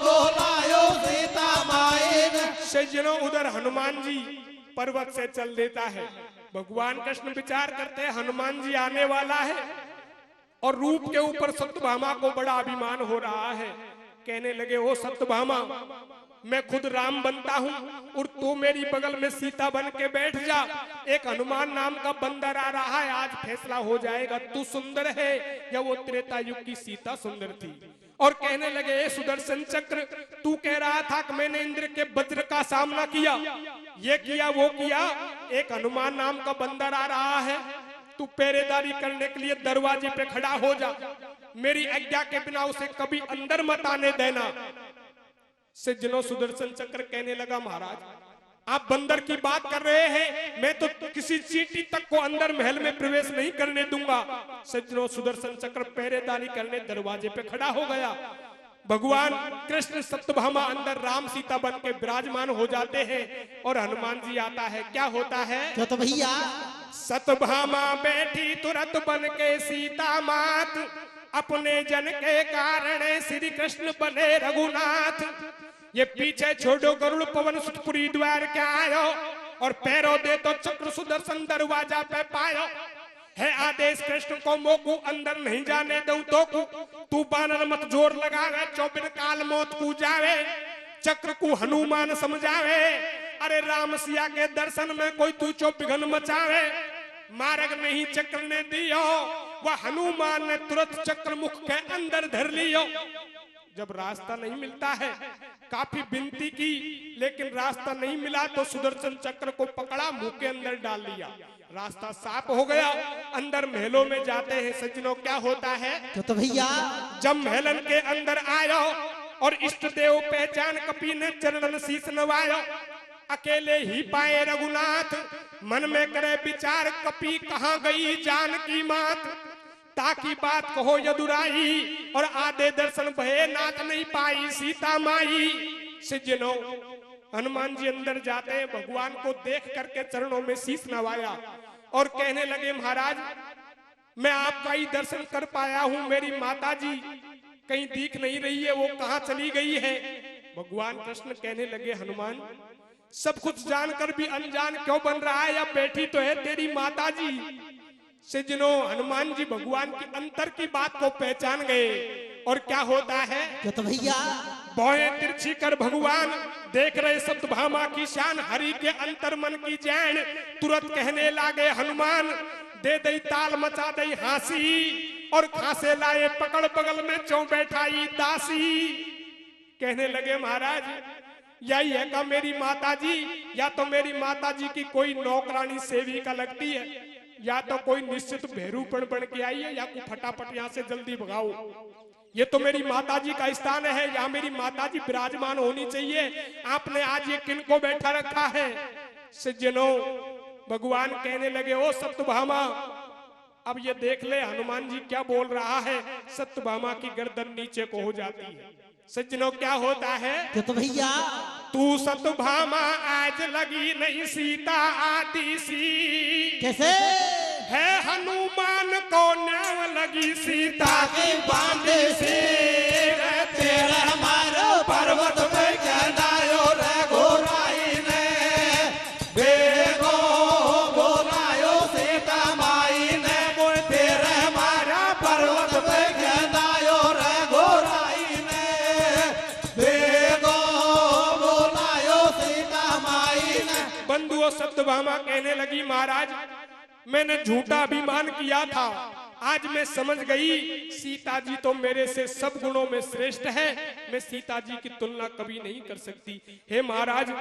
बोलायो सीता माई ने। सज्जनों उधर हनुमान जी पर्वत से चल देता है, भगवान कृष्ण विचार करते हैं हनुमान जी आने वाला है, और रूप के ऊपर सत्यभामा को बड़ा अभिमान हो रहा है, कहने लगे ओ सत्यभामा मैं खुद राम बनता हूँ और तू मेरी बगल में सीता बन के बैठ जा, एक हनुमान नाम का बंदर आ रहा है, आज फैसला हो जाएगा तू सुंदर है या वो त्रेता युग की सीता सुंदर थी। और कहने लगे, ए सुदर्शन चक्र, तू कह रहा था कि मैंने इंद्र के वज्र का सामना किया, ये किया वो किया, एक हनुमान नाम का बंदर आ रहा है, तू पहरेदारी करने के लिए दरवाजे पे खड़ा हो जा, मेरी आज्ञा के बिना उसे कभी अंदर मत आने देना। सज्जनों, सुदर्शन चक्र कहने लगा, महाराज आप बंदर की बात कर रहे हैं, मैं तो किसी चींटी तक को अंदर महल में प्रवेश नहीं करने दूंगा। सज्जनों, सुदर्शन चक्र पहरेदारी करने दरवाजे पे खड़ा हो गया। भगवान कृष्ण सत्यभामा अंदर राम सीता बन के विराजमान हो जाते हैं और हनुमान जी आता है। क्या होता है? क्या तो भैया सत्यभामा बैठी तुरंत बन के सीता मात, अपने जन के कारण श्री कृष्ण बने रघुनाथ। ये पीछे छोड़ो गरुड़ पवन सुतपुरी द्वार के आयो, और पैरों दे तो चक्र सुदर्शन दरवाजा पे पायो। है आदेश कृष्ण को मोकू अंदर नहीं जाने दो तो तू बानर मत जोर लगावे, 24 काल मौत को जावे, चक्र को हनुमान समझावे। अरे राम सिया के दर्शन में कोई तू चौपिघन मचावे, मार्ग नहीं चक्र ने दियो, वह हनुमान ने तुरंत चक्र मुख के अंदर धर लियो। जब रास्ता नहीं मिलता है, काफी विनती की लेकिन रास्ता नहीं मिला तो सुदर्शन चक्र को पकड़ा, मुंह के अंदर डाल लिया, रास्ता साफ हो गया। अंदर महलों में जाते हैं सज्जनों, क्या होता है? क्या तो भैया जब महलन के अंदर आयो और इष्ट देव पहचान कपी ने चरणन शीस नवायो, अकेले ही पाए रघुनाथ, मन में करे विचार कपी कहाँ गई जानकी मात। ताकि बात कहो यदुराई और आधे दर्शन भये नाथ नहीं पाई सीता माई। सज्जनों, हनुमान जी अंदर जाते हैं, भगवान को देख करके चरणों में शीश नवाया और कहने लगे, महाराज मैं आपका ही दर्शन कर पाया हूं, मेरी माता जी कहीं दिख नहीं रही है, वो कहां चली गई है? भगवान कृष्ण कहने लगे, हनुमान सब कुछ जानकर भी अनजान क्यों बन रहा है, या बैठी तो है तेरी माता जी। सज्जनों, हनुमान जी भगवान की अंतर की बात को पहचान गए और क्या होता है? क्या तो भैया भौएं तिरछी कर भगवान देख रहे सत्यभामा की शान, हरि के अंतर मन की जान, तुरंत कहने लागे हनुमान, दे दई ताल मचा दई हासी, और खासे लाए पकड़ बगल में चौ बैठाई दासी। कहने लगे, महाराज यही है का मेरी माता जी, या तो मेरी माता जी की कोई नौकरानी सेविका लगती है, या तो कोई निश्चित भैरूपण बन के आई है, या कोई फटाफट यहाँ से जल्दी भगाओ। ये तो मेरी माताजी का स्थान है, यहाँ मेरी माताजी विराजमान होनी चाहिए, आपने आज ये किन को बैठा रखा है? सज्जनों, भगवान कहने लगे, ओ सत्यभामा, अब ये देख ले हनुमान जी क्या बोल रहा है। सत्यभामा की गर्दन नीचे को हो जाती है। सज्जनों, क्या होता है? क्या तो भैया तू सत्यभामा आज लगी नहीं सीता आदि सी, कैसे है हनुमान को न्याव लगी सीता की बांधी सी। तेरा हमारो पर्वत पे कहनायो रघुराई ने, बेगो बोलायो सीता माई ने, तेरा हमारा पर्वत पे कहनायो रघुराई ने, बेगो बोलायो सीता माई ने। बंधुओं, सत्यभामा कहने लगी, महाराज मैंने झूठा अभिमान किया था, आज मैं समझ गई सीता जी तो मेरे से सब गुणों में श्रेष्ठ है, मैं सीता जी की तुलना कभी नहीं कर सकती। हे महाराज,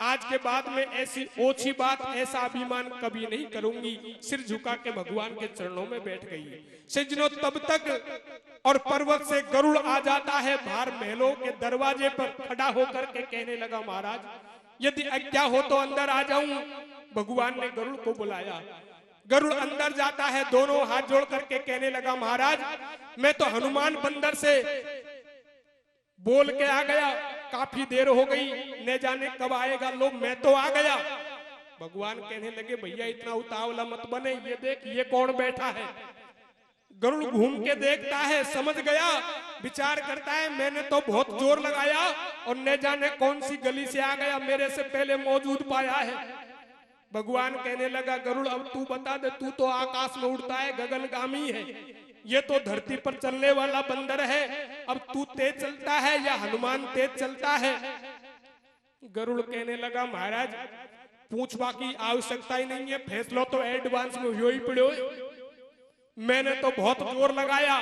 आज के बाद में ऐसी ओछी बात, ऐसा अभिमान कभी नहीं करूंगी। सिर झुका के भगवान के चरणों में बैठ गई। सज्जनों, तब तक और पर्वत से गरुड़ आ जाता है, बाहर महलों के दरवाजे पर खड़ा होकर के कहने लगा, महाराज यदि आज्ञा हो तो अंदर आ जाऊं। भगवान ने गरुड़ को बुलाया, गरुड़ अंदर जाता है, दोनों हाथ जोड़ करके कहने लगा, महाराज मैं तो हनुमान बंदर से बोल के आ गया, काफी देर हो गई, न जाने कब आएगा, लो मैं तो आ गया। भगवान कहने लगे, भैया इतना उतावला मत बने, ये देख ये कौन बैठा है। गरुड़ घूम के देखता है, समझ गया, विचार करता है, मैंने तो बहुत जोर लगाया और न जाने कौन सी गली से आ गया, मेरे से पहले मौजूद पाया है। भगवान कहने लगा, गरुड़ अब तू बता दे, तू तो आकाश में उड़ता है, गगनगामी है, ये तो धरती पर चलने वाला बंदर है, अब तू तेज चलता है या हनुमान तेज चलता है? गरुड़ कहने लगा, महाराज पूछवा की आवश्यकता ही नहीं है, फैसला तो एडवांस में हो ही पड़ो, मैंने तो बहुत जोर लगाया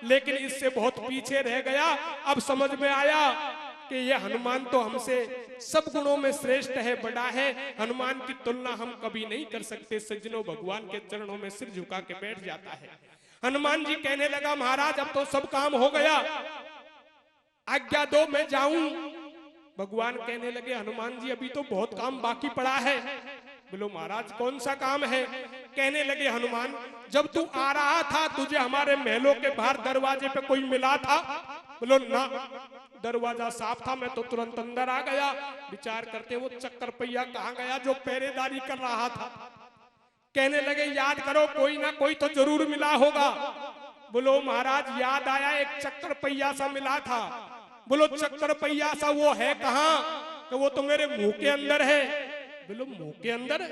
लेकिन इससे बहुत पीछे रह गया। अब समझ में आया कि ये हनुमान तो हमसे सब गुणों में श्रेष्ठ है, बड़ा है। हनुमान की तुलना हम कभी नहीं कर सकते। सज्जनों, भगवान के चरणों में सिर झुका के बैठ जाता है। हनुमान जी कहने लगा, महाराज अब तो सब काम हो गया, आज्ञा दो मैं जाऊं। भगवान कहने लगे, हनुमान जी अभी तो बहुत काम बाकी पड़ा है। बोलो महाराज कौन सा काम है? कहने लगे, हनुमान जब तू आ रहा था तुझे हमारे महलों के बाहर दरवाजे पे कोई मिला था? बोलो ना, दरवाजा साफ था, मैं तो तुरंत अंदर आ गया। विचार करते वो चक्कर पहिया कहाँ गया जो पहरेदारी कर रहा था? कहने लगे, याद करो कोई ना कोई तो जरूर मिला होगा। बोलो महाराज याद आया, एक चक्कर पहिया सा मिला था। बोलो चक्कर पहिया सा वो है कहाँ? तो वो तो मेरे मुंह के अंदर है। बोलो मुंह के अंदर?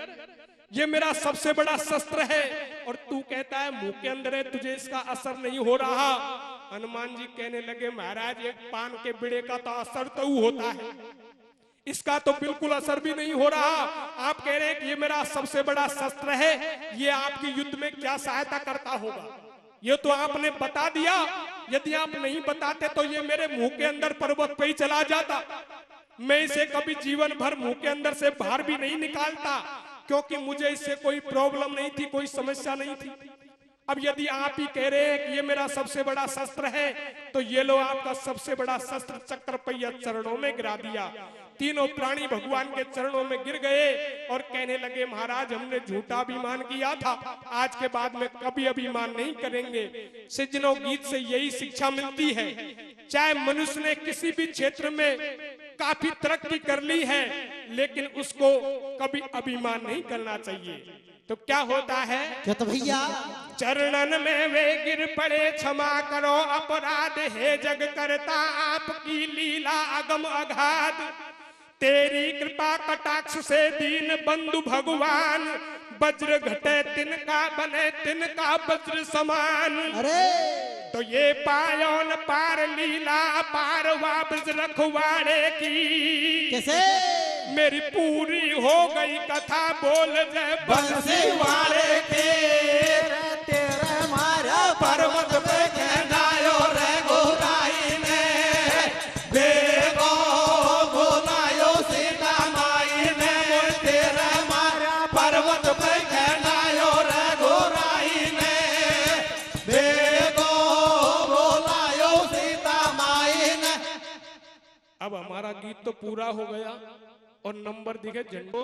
ये मेरा सबसे बड़ा शस्त्र है और तू कहता है मुंह के अंदर है, तुझे इसका असर नहीं हो रहा। हनुमान जी कहने लगे, महाराज एक पान के बिड़े का तो असर तो होता है, इसका तो बिल्कुल असर भी नहीं हो रहा। आप कह रहे हैं कि ये मेरा सबसे बड़ा शस्त्र है, ये आपकी युद्ध में क्या सहायता करता होगा? ये तो आपने बता दिया, यदि आप नहीं बताते तो ये मेरे मुंह के अंदर पर्वत पे ही चला जाता। मैं इसे कभी जीवन भर मुंह के अंदर से बाहर भी नहीं निकालता, क्योंकि मुझे इससे कोई प्रॉब्लम नहीं थी, कोई समस्या नहीं थी। अब यदि आप ही कह रहे हैं कि ये मेरा सबसे बड़ा शस्त्र है, तो ये लो आपका सबसे बड़ा शस्त्र चक्र पहिया चरणों में गिरा दिया। तीनों प्राणी भगवान के चरणों में गिर गए और कहने लगे, महाराज हमने झूठा अभिमान किया था, आज के बाद में कभी अभिमान नहीं करेंगे। सज्जनों, गीत से यही शिक्षा मिलती है, चाहे मनुष्य ने किसी भी क्षेत्र में काफी तरक्की कर ली है, लेकिन उसको कभी अभिमान नहीं करना चाहिए। तो क्या होता है? क्या तो भैया चरणन में वे गिर पड़े, क्षमा करो अपराध है जग करता, आपकी लीला अगम अगाध। तेरी कृपा कटाक्ष से दीन बंधु भगवान, वज्र घटे तिनका बने तिनका वज्र समान। अरे तो ये पायो न पार लीला पार वापस रखवाड़े की। कैसे? मेरी पूरी हो गई कथा, बोल जय बंसी वाले के तेरे मारा पर्वत पे कहनायो रे गोराई ने, देखो बोलायो सीता माई ने, तेरे मारा पर्वत पे कहनायो रे गोराई ने, देखो बोलायो सीता माई ने। अब हमारा गीत तो पूरा हो गया और नंबर दिखे झंडो।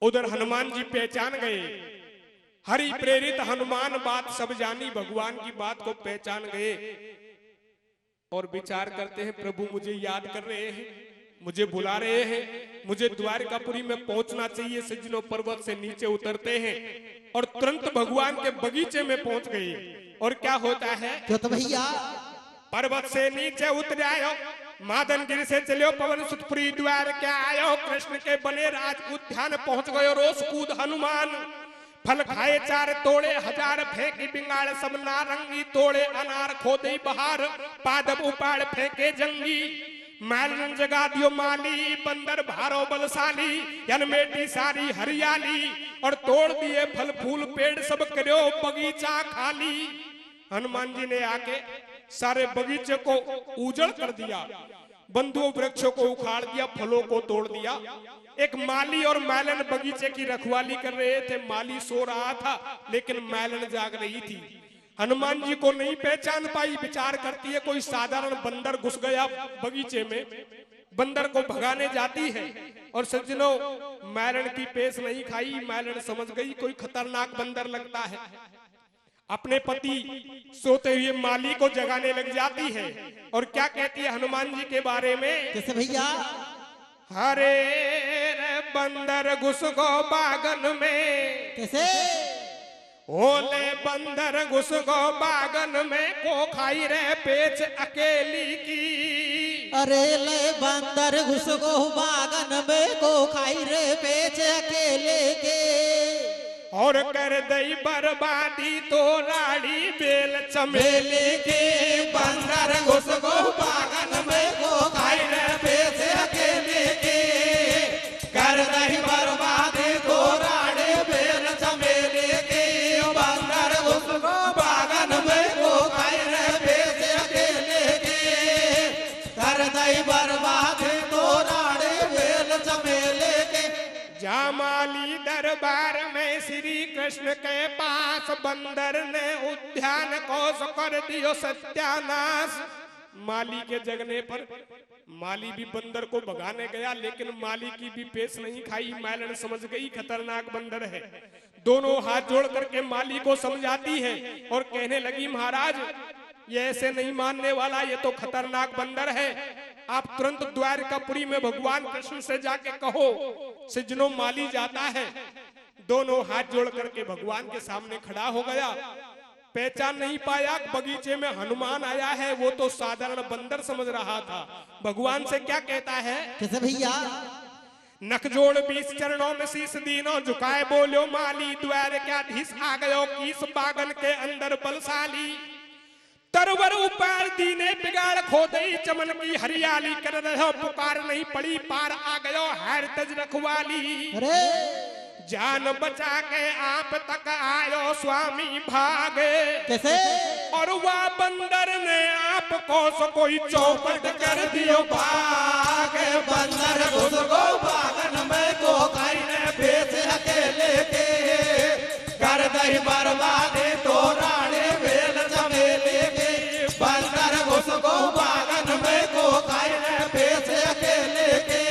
उधर हनुमान जी पहचान गए, हरि प्रेरित हनुमान बात सब जानी, भगवान की बात को पहचान गए और विचार करते हैं, प्रभु मुझे याद कर रहे हैं, मुझे बुला रहे हैं, मुझे द्वारकापुरी में पहुंचना चाहिए। सज्जनों, पर्वत से नीचे उतरते हैं और तुरंत भगवान के बगीचे में पहुंच गए। और क्या होता है? क्या तो भैया पर्वत से नीचे उतर आयो, मादन गिर से चलो, पवन सुतपुरी द्वार क्या आयो, कृष्ण के बने राज उद्यान पहुंच गयो। रोस कूद हनुमान, फल खाए चार तोड़े, हजार फेंकी बिंगाड़ सब नारंगी, तोड़े अनार खोदे बहार, पादप उपाड़ फेंके जंगी। मैलन जगा दियो माली, बंदर भारो बलशाली, जनमेटी सारी हरियाली, और तोड़ दिए फल फूल पेड़ सब करो बगीचा खाली। हनुमान जी ने आके सारे बगीचे को उजड़ कर दिया, बंधुओं वृक्षों को उखाड़ दिया, फलों को तोड़ दिया। एक माली और मैलन बगीचे की रखवाली कर रहे थे। माली सो रहा था लेकिन मैलन जाग रही थी। हनुमान जी को नहीं पहचान पाई, विचार करती है कोई साधारण बंदर घुस गया बगीचे में, बंदर को भगाने जाती है। और सज्जनों, मैलन की पेश नहीं खाई, मैलन समझ गई कोई खतरनाक बंदर लगता है। अपने पति सोते हुए माली को जगाने लग जाती है और क्या कहती है हनुमान जी के बारे में? कैसे भैया? हरे रे बंदर घुस गो बागन में, कैसे? ओले बंदर घुस गो बागन में, को खाई रे पेच अकेली की। अरे ले बंदर घुस गो बागन में, को खाई रे पेच अकेले के। और कर दई बर्बादी तो राड़ी बेल चमेली की। बंदर घुस गो बागन में, को खाई रे पेच अकेले के। कर दई बर्बादी तो राड़ी बेल चमेली की। बंदर घुस गो बागन में, को खाई रे श्यामाली दरबार में श्री कृष्ण के पास बंदर ने उद्यान को कर दियो सत्यानाश। माली के जगने पर माली भी बंदर को भगाने गया, लेकिन माली की भी पेश नहीं खाई। मैलन समझ गई खतरनाक बंदर है। दोनों हाथ जोड़ करके माली को समझाती है और कहने लगी, महाराज ये ऐसे नहीं मानने वाला, ये तो खतरनाक बंदर है। आप तुरंत द्वारकापुरी में भगवान कृष्ण से जाके कहो। सिजनो माली जाता है, दोनों हाथ जोड़ करके भगवान के सामने खड़ा हो गया। पहचान नहीं पाया, बगीचे में हनुमान आया है। वो तो साधारण बंदर समझ रहा था। भगवान से क्या कहता है, कैसे भैया? नखजोड़ 20 चरणों में शीश दीनों झुकाए बोलो माली, द्वारकाधीश आ गयो किस बागन के अंदर बलशाली। तरवर ऊपर दीने बिगाड़ खोदई चमन की हरियाली, कर रहो पुकार नहीं पड़ी पार आ गयो हैर तज रखवाली। अरे जान बचा के आप तक आयो स्वामी भागे, कैसे? और वह बंदर ने आपको सो कोई चौपट कर दियो भागे। बंदर घुस गो बागन में को खाई ने भेज अकेले के, कर दही बर्बादी तो राणे बेल चमेले के। बंदर घुस गो बागन में को खाई ने भेज अकेले के,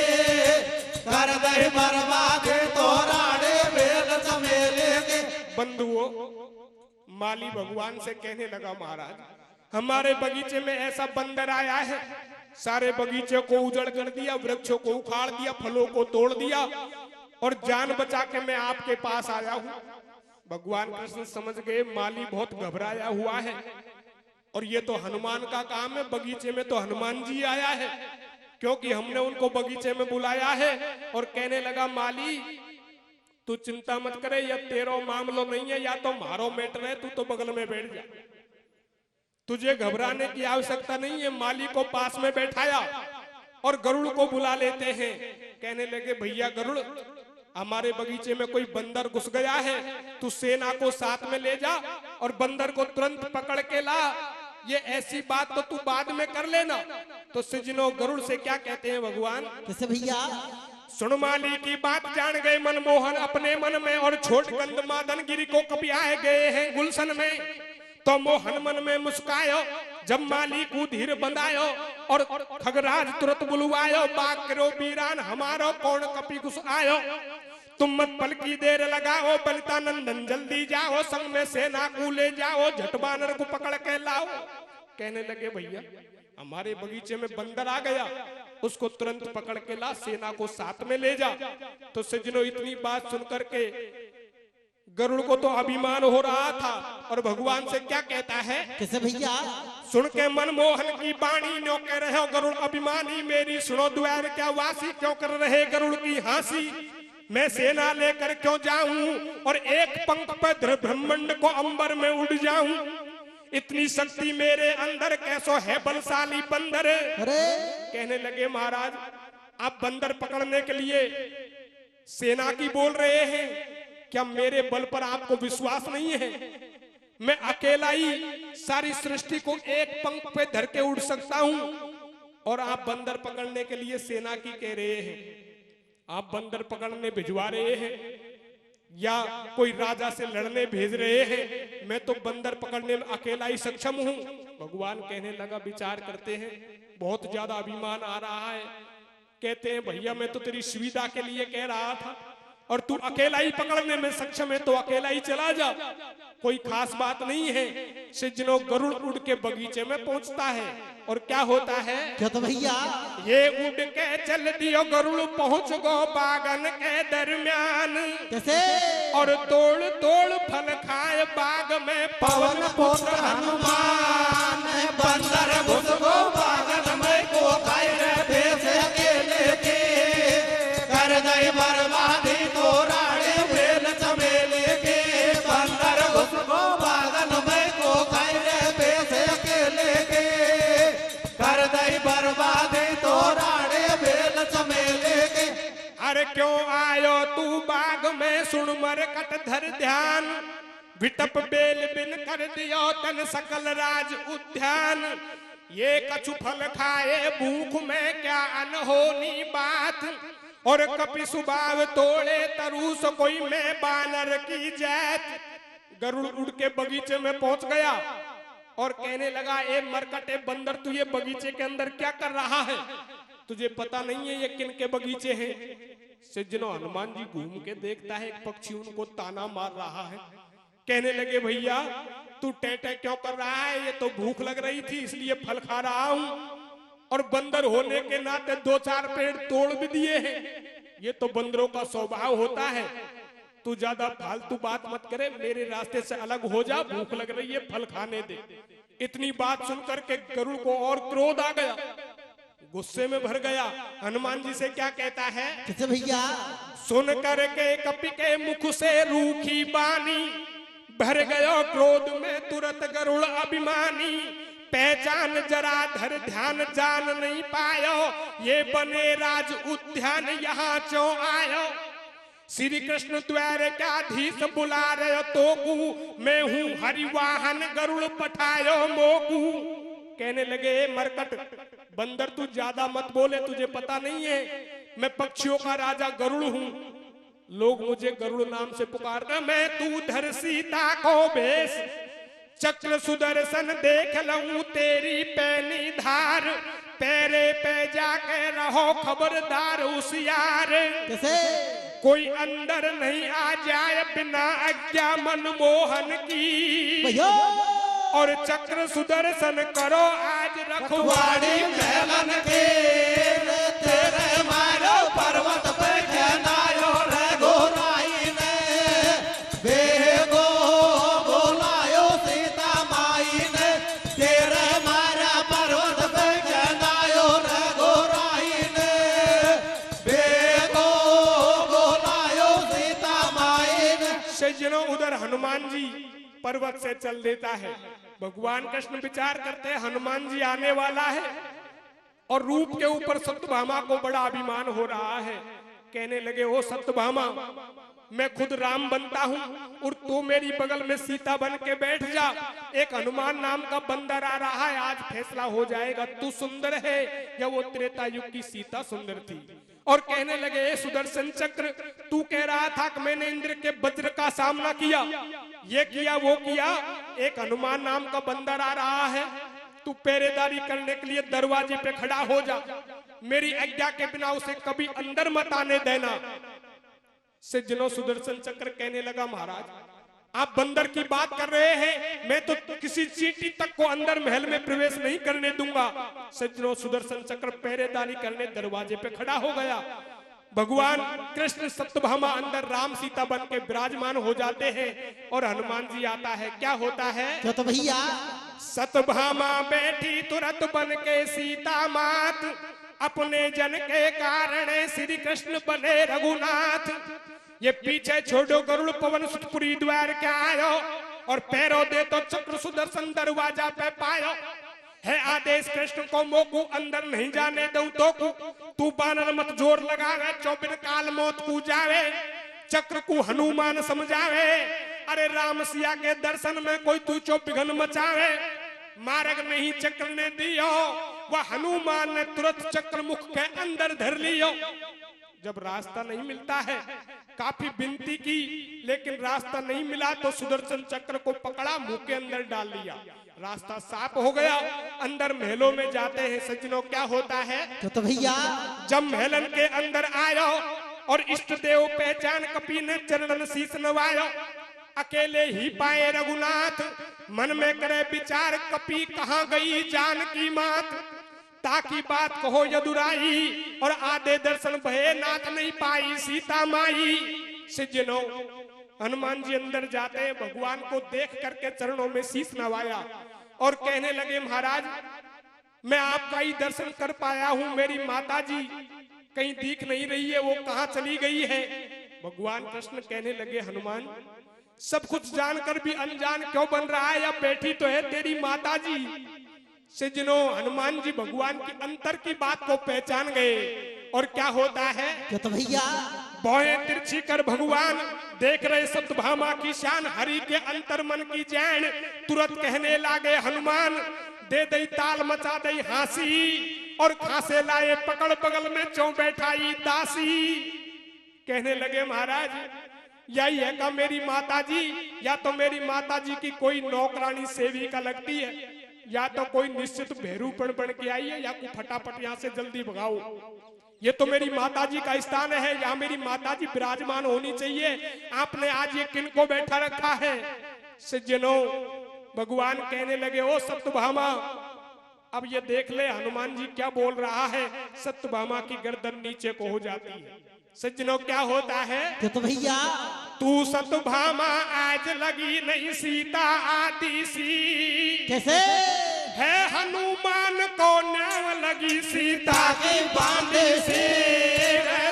कर दही बर्बादी तो राणे बेल चमेले के। बंधुओं, माली भगवान से कहने लगा, महाराज हमारे बगीचे में ऐसा बंदर आया है, सारे बगीचे को उजड़ कर दिया, वृक्षों को उखाड़ दिया, फलों को तोड़ दिया, और जान बचा के मैं आपके पास आया हूँ। भगवान कृष्ण समझ गए माली बहुत घबराया हुआ है, और ये तो हनुमान का काम है। बगीचे में तो हनुमान जी आया है, क्योंकि हमने उनको बगीचे में बुलाया है। और कहने लगा, माली तू चिंता मत करे, यह तेरा मामलो नहीं है, या तो मारो मैटर है, तू तो बगल में बैठ जा, तुझे घबराने की आवश्यकता नहीं है। माली को पास में बैठाया और गरुड़ को बुला लेते हैं। कहने लगे, भैया गरुड़, हमारे बगीचे में कोई बंदर घुस गया है, तू सेना को साथ में ले जा और बंदर को तुरंत पकड़ के ला। ये ऐसी बात तो तू बाद में कर लेना। तो सिजनो गरुड़ से क्या कहते हैं भगवान, कैसे भैया? सुन माली की बात जान गए मनमोहन अपने मन में, और छोट गंध मादन गिरी को कभी आए गए हैं गुलशन में। तो मोहन मन में मुस्कायो जब माली को धीर बंधायो, और खगराज तुरंत बुलवायो, बाग करो वीरान हमारो कौन कपी घुस आयो। तुम मत पल की देर लगाओ, बलिता नंदन जल्दी जाओ, संग में सेना को ले जाओ, झट बानर को पकड़ के लाओ। कहने लगे, भैया हमारे बगीचे में बंदर आ गया, उसको तुरंत पकड़ के ला, सेना को साथ में ले जा। तो सज्जनों, इतनी बात सुनकर के गरुड़ को तो अभिमान हो रहा था, और भगवान से क्या कहता है, कैसे भैया? सुन के मनमोहन की बाणी न्यो कह रहे हो गरुड़ अभिमानी मेरी, सुनो द्वार क्या वासी क्यों कर रहे गरुड़ की हंसी। मैं सेना लेकर क्यों जाऊं, और एक पंख पर ब्रह्मांड को अंबर में उड़ जाऊं। इतनी शक्ति मेरे अंदर कैसो है बलशाली बंदर। अरे कहने लगे, महाराज आप बंदर पकड़ने के लिए सेना की बोल रहे हैं, क्या मेरे बल पर आपको विश्वास नहीं है? मैं अकेला ही सारी सृष्टि को एक पंख पे धर के उड़ सकता हूं, और आप बंदर पकड़ने के लिए सेना की कह रहे हैं। आप बंदर पकड़ने भिजवा रहे हैं या कोई राजा से लड़ने भेज रहे हैं? मैं तो बंदर पकड़ने में अकेला ही सक्षम हूं। भगवान कहने लगा, विचार करते हैं, बहुत ज्यादा अभिमान आ रहा है। कहते हैं, भैया मैं तो तेरी सुविधा के लिए कह रहा था, और तू अकेला ही पकड़ने में सक्षम है तो अकेला ही चला जा, कोई खास बात नहीं है। सिजनो गरुड़ उड़ के बगीचे में पहुंचता है, और क्या होता है, क्या तो भैया? ये उड़ के चल दियो गरुड़ पहुंच गो बागन के दरमियान। कैसे? और तोड़ तोड़ फल खाए बाग में पवन पुत्र हनुमान। बंदर घुस गो बागन में को खाई रे भेज अकेले के, कर दई बर्बादी तो राणे बेल चमेले के। बंदर घुस गो बागन में को खाई रे भेज अकेले के, कर दई बर्बादी तो राणे बेल चमेले के। अरे क्यों आयो तू बाग में, सुन मर कट धर ध्यान। विटप बेल बिन कर दियो तन सकल राज उद्यान। ये कछु फल खाए भूख में क्या अनहोनी बात, और कपि सुबाव तोड़े तरूस कोई मैं बानर की जैत। गरुड़ उड़ के बगीचे में पहुंच गया और कहने लगा, ए मरकटे बंदर, तू ये बगीचे के अंदर क्या कर रहा है? तुझे पता नहीं है ये किन के बगीचे हैं? सज्जनों, हनुमान जी घूम के देखता है, एक पक्षी उनको ताना मार रहा है। कहने लगे, भैया तू टेटे क्यों कर रहा है? ये तो भूख लग रही थी इसलिए फल खा रहा हूं, और बंदर होने के नाते 2-4 पेड़ तोड़ भी दिए हैं। ये तो बंदरों का स्वभाव होता है। तू ज्यादा फालतू बात मत करे, मेरे रास्ते से अलग हो जा, भूख लग रही है, फल खाने दे। इतनी बात सुनकर के गरुड़ को और क्रोध आ गया, गुस्से में भर गया। हनुमान जी से क्या कहता है? कैसे भैया? सुन कर के कपि के मुख से रूखी बानी, भर गयो क्रोध में तुरंत गरुड़ अभिमानी। पहचान जरा धर ध्यान जान नहीं पायो, ये बने राज उद्यान यहाँ क्यों आयो? श्री कृष्ण द्वारकाधीश बुला रहे तोकू, मैं हूँ हरिवाहन गरुड़ पठायो मोकू। कहने लगे, मरकट बंदर, तू ज्यादा मत बोले, तुझे पता नहीं है मैं पक्षियों का राजा गरुड़ हूँ। लोग मुझे गरुड़ नाम से पुकारना। मैं तू धर सीता को भेष, चक्र सुदर्शन देख लऊं तेरी पैनी धार। पैरे पे जाके रहो खबरदार होशियार, कैसे? कोई अंदर नहीं आ जाए बिना आज्ञा मनमोहन की। भैया और चक्र सुदर्शन करो आज रखवाड़ी महलन के, तेरे मारो पर्वत पे खेनायो रघुराई ने। बेगो बोलायो सीता माई ने, तेरे मारा पर्वत पे खेनायो रघुराई ने। बेगो बोलायो सीता माई ने। सज्जनों, उधर हनुमान जी पर्वत से चल देता है। भगवान कृष्ण विचार करते हैं, हनुमान जी आने वाला है और रूप के ऊपर सत्यभामा को बड़ा अभिमान हो रहा है। कहने लगे, ओ सत्यभामा, मैं खुद राम बनता हूँ और तू मेरी बगल में सीता बन के बैठ जा। एक हनुमान नाम का बंदर आ रहा है, आज फैसला हो जाएगा तू सुंदर है या वो त्रेता युग की सीता सुंदर थी। और कहने लगे, सुदर्शन चक्र, तू कह रहा था कि मैंने इंद्र के वज्र का सामना किया, ये किया वो किया। एक हनुमान नाम का बंदर आ रहा है, तू पहरेदारी करने के लिए दरवाजे पे खड़ा हो जा, मेरी आज्ञा के बिना उसे कभी अंदर मत आने देना। सज्जनों, सुदर्शन चक्र कहने लगा, महाराज आप बंदर की बात कर रहे हैं, मैं तो किसी चींटी तक को अंदर महल में प्रवेश नहीं करने दूंगा। सज्जनों, सुदर्शन चक्र पहरेदारी करने दरवाजे पे खड़ा हो गया। भगवान कृष्ण सत्यभामा अंदर राम सीता बन के विराजमान हो जाते हैं और हनुमान जी आता है। क्या होता है? क्या तो भैया? सत्यभामा बैठी तुरंत बन के सीता मात, अपने जन के कारण श्री कृष्ण बने रघुनाथ। ये पीछे छोड़ो गरुड़ पवन सुतपुरी द्वार के आयो, और पैरों दे तो चक्र सुदर्शन दरवाजा पे पायो। है आदेश कृष्ण को मोकू अंदर नहीं जाने दऊ तो तू बानर मत जोर लगावे, 24 काल मौत को जावे। चक्र को हनुमान समझावे, अरे राम सिया के दर्शन में कोई तू चौपिघन मचावे। मार्ग नहीं चक्र ने दियो, वह हनुमान ने तुरंत चक्र मुख के अंदर धर लियो। जब रास्ता नहीं मिलता है, काफी विनती की लेकिन रास्ता नहीं मिला तो सुदर्शन चक्र को पकड़ा, मुंह के अंदर डाल लिया। रास्ता साफ हो गया, अंदर महलों में जाते हैं। सज्जनों, क्या होता है? तो भैया जब महलन के अंदर आयो और इष्ट देव पहचान कपि ने चरणन शीस नवायो। अकेले ही पाए रघुनाथ, मन में करे विचार कपि कहाँ गई जानकी मात। ताकि बात कहो यदुराई, और आधे दर्शन भये नाथ नहीं पाई सीता माई। सज्जनों, हनुमान जी अंदर जाते हैं, भगवान को देख करके चरणों में शीश नवाया और कहने लगे, महाराज मैं आपका ही दर्शन कर पाया हूँ, मेरी माता जी कहीं दिख नहीं रही है, वो कहाँ चली गई है। भगवान कृष्ण कहने लगे, हनुमान सब कुछ जानकर भी अनजान क्यों बन रहा है? अब बैठी तो है तेरी माता जी। सज्जनों, हनुमान जी भगवान की अंतर की बात को पहचान गए और क्या होता है? क्या तो भैया भौहें तिरछी कर भगवान देख रहे सत्यभामा की शान, हरि के अंतर मन की जान। तुरंत कहने लागे हनुमान, दे दई ताल मचा दई हासी, और खासे लाए पकड़ बगल में चौ बैठाई दासी। कहने लगे महाराज यही है का मेरी माता जी, या तो मेरी माता जी की कोई नौकरानी सेविका लगती है, या तो कोई निश्चित भैरूपण बन के आई है, या कोई फटाफट यहाँ से जल्दी भगाओ। ये तो मेरी माता जी का स्थान है, यहाँ मेरी माता जी विराजमान होनी चाहिए। आपने आज ये किन को बैठा रखा है? सज्जनों, भगवान कहने लगे ओ सत्यभामा, अब ये देख ले हनुमान जी क्या बोल रहा है। सत्यभामा की गर्दन नीचे को हो जाती है। सज्जनों क्या होता है? तो भैया तू सत्यभामा आज लगी नहीं सीता आती सी, कैसे है हनुमान को न्याव लगी सीता की बांधी सी।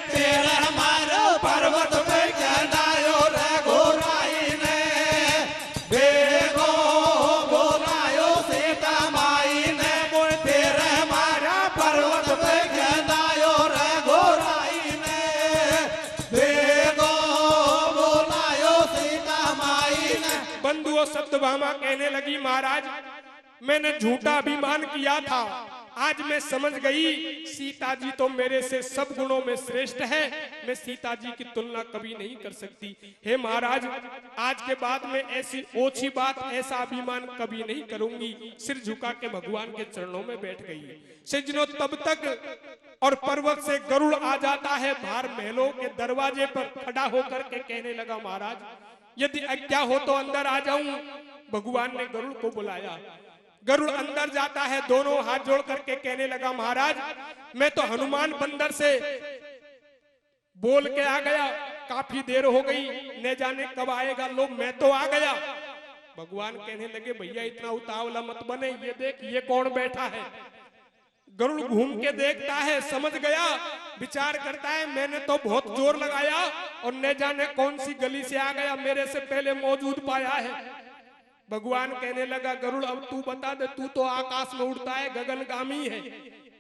तेरे हमारो पर्वत पे जलायो रे घोराई ने, बेगो बोलायो सीता माई ने। तेरे हमारा पर्वत पे जलायो रे घोराई ने, बेगो बोलायो सीता माई ने। बंधुओं सत्यभामा कहने लगी महाराज मैंने झूठा अभिमान किया था, आज मैं समझ गई सीता जी तो मेरे से सब गुणों में श्रेष्ठ है, मैं सीता जी की तुलना कभी नहीं कर सकती। हे महाराज आज के बाद में ऐसी ओछी बात, ऐसा अभिमान कभी नहीं करूंगी। सिर झुका के भगवान के चरणों में बैठ गई। सज्जनों तब तक और पर्वत से गरुड़ आ जाता है, बाहर महलों के दरवाजे पर खड़ा होकर के कहने लगा महाराज यदि आज्ञा हो तो अंदर आ जाऊं। भगवान ने गरुड़ को बुलाया, गरुड़ अंदर जाता है, दोनों हाथ जोड़ करके कहने लगा महाराज मैं तो हनुमान बंदर से बोल के आ गया, काफी देर हो गई, न जाने कब आएगा, लो मैं तो आ गया। भगवान कहने लगे भैया इतना उतावला मत बने, ये देख ये कौन बैठा है। गरुड़ घूम के देखता है, समझ गया, विचार करता है मैंने तो बहुत जोर लगाया और न जाने कौन सी गली से आ गया, मेरे से पहले मौजूद पाया है। भगवान कहने लगा गरुड़ अब तू बता दे, तू तो आकाश में उड़ता है, गगनगामी है,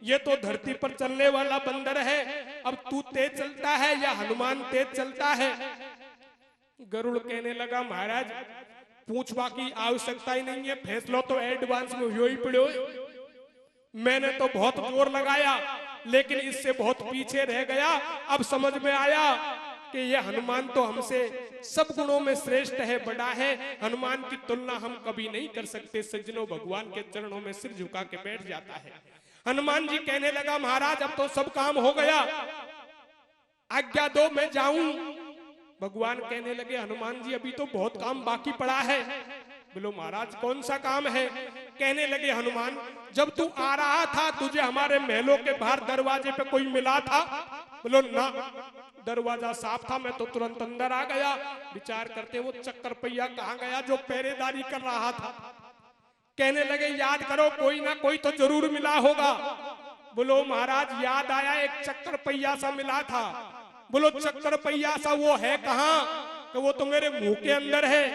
ये तो धरती पर चलने वाला बंदर है, अब तू तेज चलता है या हनुमान तेज चलता है? गरुड़ कहने लगा महाराज पूछवा की आवश्यकता ही नहीं है, फैसला तो एडवांस में हो ही पड़ो। मैंने तो बहुत जोर लगाया लेकिन इससे बहुत पीछे रह गया, अब समझ में आया कि ये हनुमान तो हमसे सब गुणों में श्रेष्ठ है, बड़ा है, हनुमान की तुलना हम कभी नहीं कर सकते। सज्जनों भगवान के चरणों में सिर झुका के बैठ जाता है। हनुमान जी कहने लगा महाराज अब तो सब काम हो गया, आज्ञा दो मैं जाऊं। भगवान कहने लगे हनुमान जी अभी तो बहुत काम बाकी पड़ा है। बोलो महाराज कौन सा काम है? कहने लगे हनुमान जब तू आ रहा था तुझे हमारे महलों के बाहर दरवाजे पे कोई मिला था? बोलो ना, दरवाजा साफ था, मैं तो तुरंत अंदर आ गया। विचार करते वो चक्कर पहिया कहाँ गया जो पहरेदारी कर रहा था? कहने लगे याद करो कोई ना कोई तो जरूर मिला होगा। बोलो महाराज याद आया एक चक्कर पहिया सा मिला था। बोलो चक्कर पहिया सा वो है कहाँ? कि वो तो मेरे मुंह के अंदर है।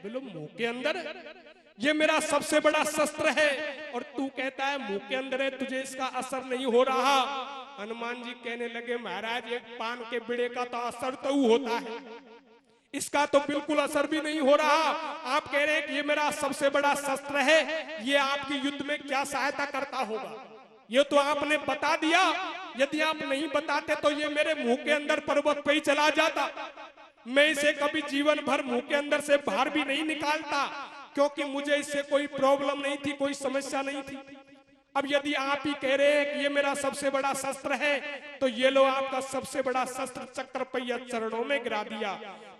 बोलो मुंह के अंदर? ये मेरा सबसे बड़ा शस्त्र है और तू कहता है मुंह के अंदर है, तुझे इसका असर नहीं हो रहा। हनुमान जी कहने लगे महाराज एक पान के बिड़े का तो असर तो होता है, इसका तो बिल्कुल असर भी नहीं हो रहा। आप कह रहे हैं कि ये मेरा सबसे बड़ा शस्त्र है, ये आपकी युद्ध में क्या सहायता करता होगा? ये तो आपने बता दिया, यदि आप नहीं बताते तो ये मेरे मुंह के अंदर पर्वत पे ही चला जाता। मैं इसे कभी जीवन भर मुंह के अंदर से बाहर भी नहीं निकालता, क्योंकि मुझे इससे कोई प्रॉब्लम नहीं थी, कोई समस्या नहीं थी। अब यदि आप ही कह रहे हैं कि ये मेरा सबसे बड़ा शस्त्र है, तो ये लो आपका सबसे बड़ा शस्त्र चक्र पहिया चरणों में गिरा दिया।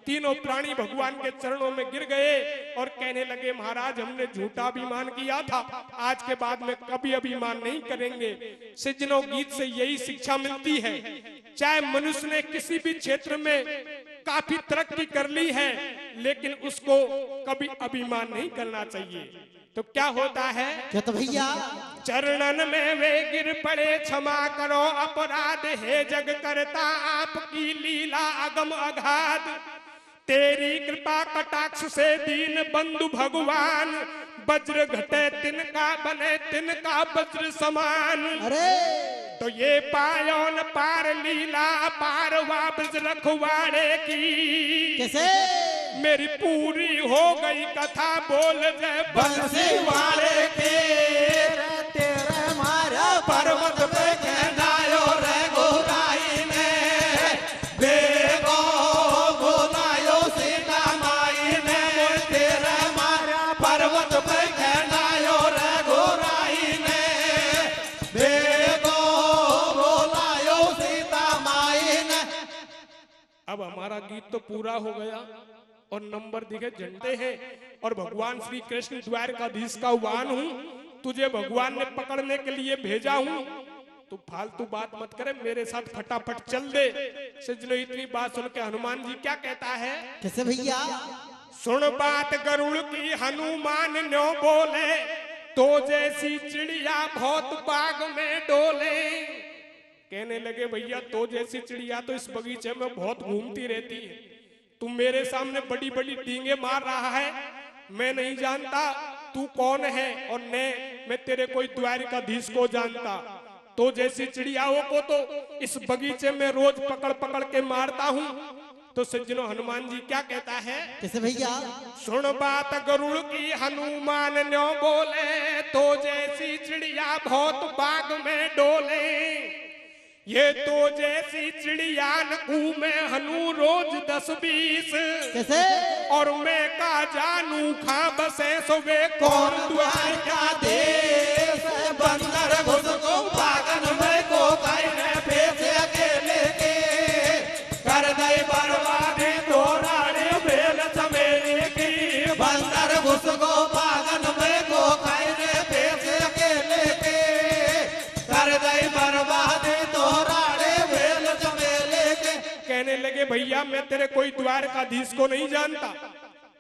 तीनों प्राणी भगवान के चरणों में गिर गए और कहने लगे महाराज हमने झूठा अभिमान किया था, आज के बाद में कभी अभिमान नहीं करेंगे। सज्जनों गीत से यही शिक्षा मिलती है, चाहे मनुष्य ने किसी भी क्षेत्र में काफी तरक्की कर ली है, लेकिन उसको कभी अभिमान नहीं करना चाहिए। तो क्या होता है? क्या तो भैया चरणन में वे गिर पड़े, क्षमा करो अपराध है जग करता आपकी लीला अगम अगाध। तेरी कृपा कटाक्ष से दीन बंधु भगवान, वज्र घटे तिनका बने तिनका वज्र समान। अरे तो ये पायो न पार लीला पार वापस रखवाड़े की, कैसे मेरी पूरी हो गई कथा बोल जय बंसी वाले के तेरे मारा पर पर्वत पे कहलायो रघुराई ने, बेगो बुलायो सीता माई ने, तेरा मारा पर्वत पे कहलायो रघुराई ने, बेगो बुलायो सीता माई ने। अब हमारा गीत तो पूरा हो गया और नंबर दिखे झंडे हैं और भगवान श्री कृष्ण द्वारकाधीश का वाहन हूँ, तुझे भगवान ने पकड़ने के लिए भेजा हूँ, तू फालतू बात मत करे, मेरे साथ फटाफट चल दे। सज्जनों, इतनी बात सुन के हनुमान जी क्या कहता है? कैसे भैया? सुन बात गरुड़ की हनुमान न्यो बोले, तो जैसी चिड़िया बहुत बाग में डोले। कहने लगे भैया तो जैसी चिड़िया तो इस बगीचे में बहुत घूमती रहती है, तू मेरे सामने बड़ी बड़ी डींगे मार रहा है, मैं नहीं जानता तू कौन है और मैं तेरे कोई द्वारकाधीश को जानता। तो जैसी चिड़ियाओं को तो इस बगीचे में रोज पकड़ पकड़ के मारता हूँ। तो सज्जनों, हनुमान जी क्या कहता है? कैसे भैया? सुन बात गरुड़ की हनुमान न्यो बोले, तो जैसी चिड़िया बहुत बाग में डोले। ये तो जैसी चिड़िया न में हनु रोज 10-20, कैसे? और मैं का जानू खा बसे सोवे कौन द्वार का देश, बंदर घुस को बागन में को कहने भेजे अकेले के, कर दे बर्बादी तोराने बेल चमेली की, बंदर घुस को बागन में को कहने भेजे अकेले के, कर दे बर्बादी तोराने बेल चमेली के। कहने लगे भैया मैं तेरे कोई द्वारकाधीश को नहीं जानता,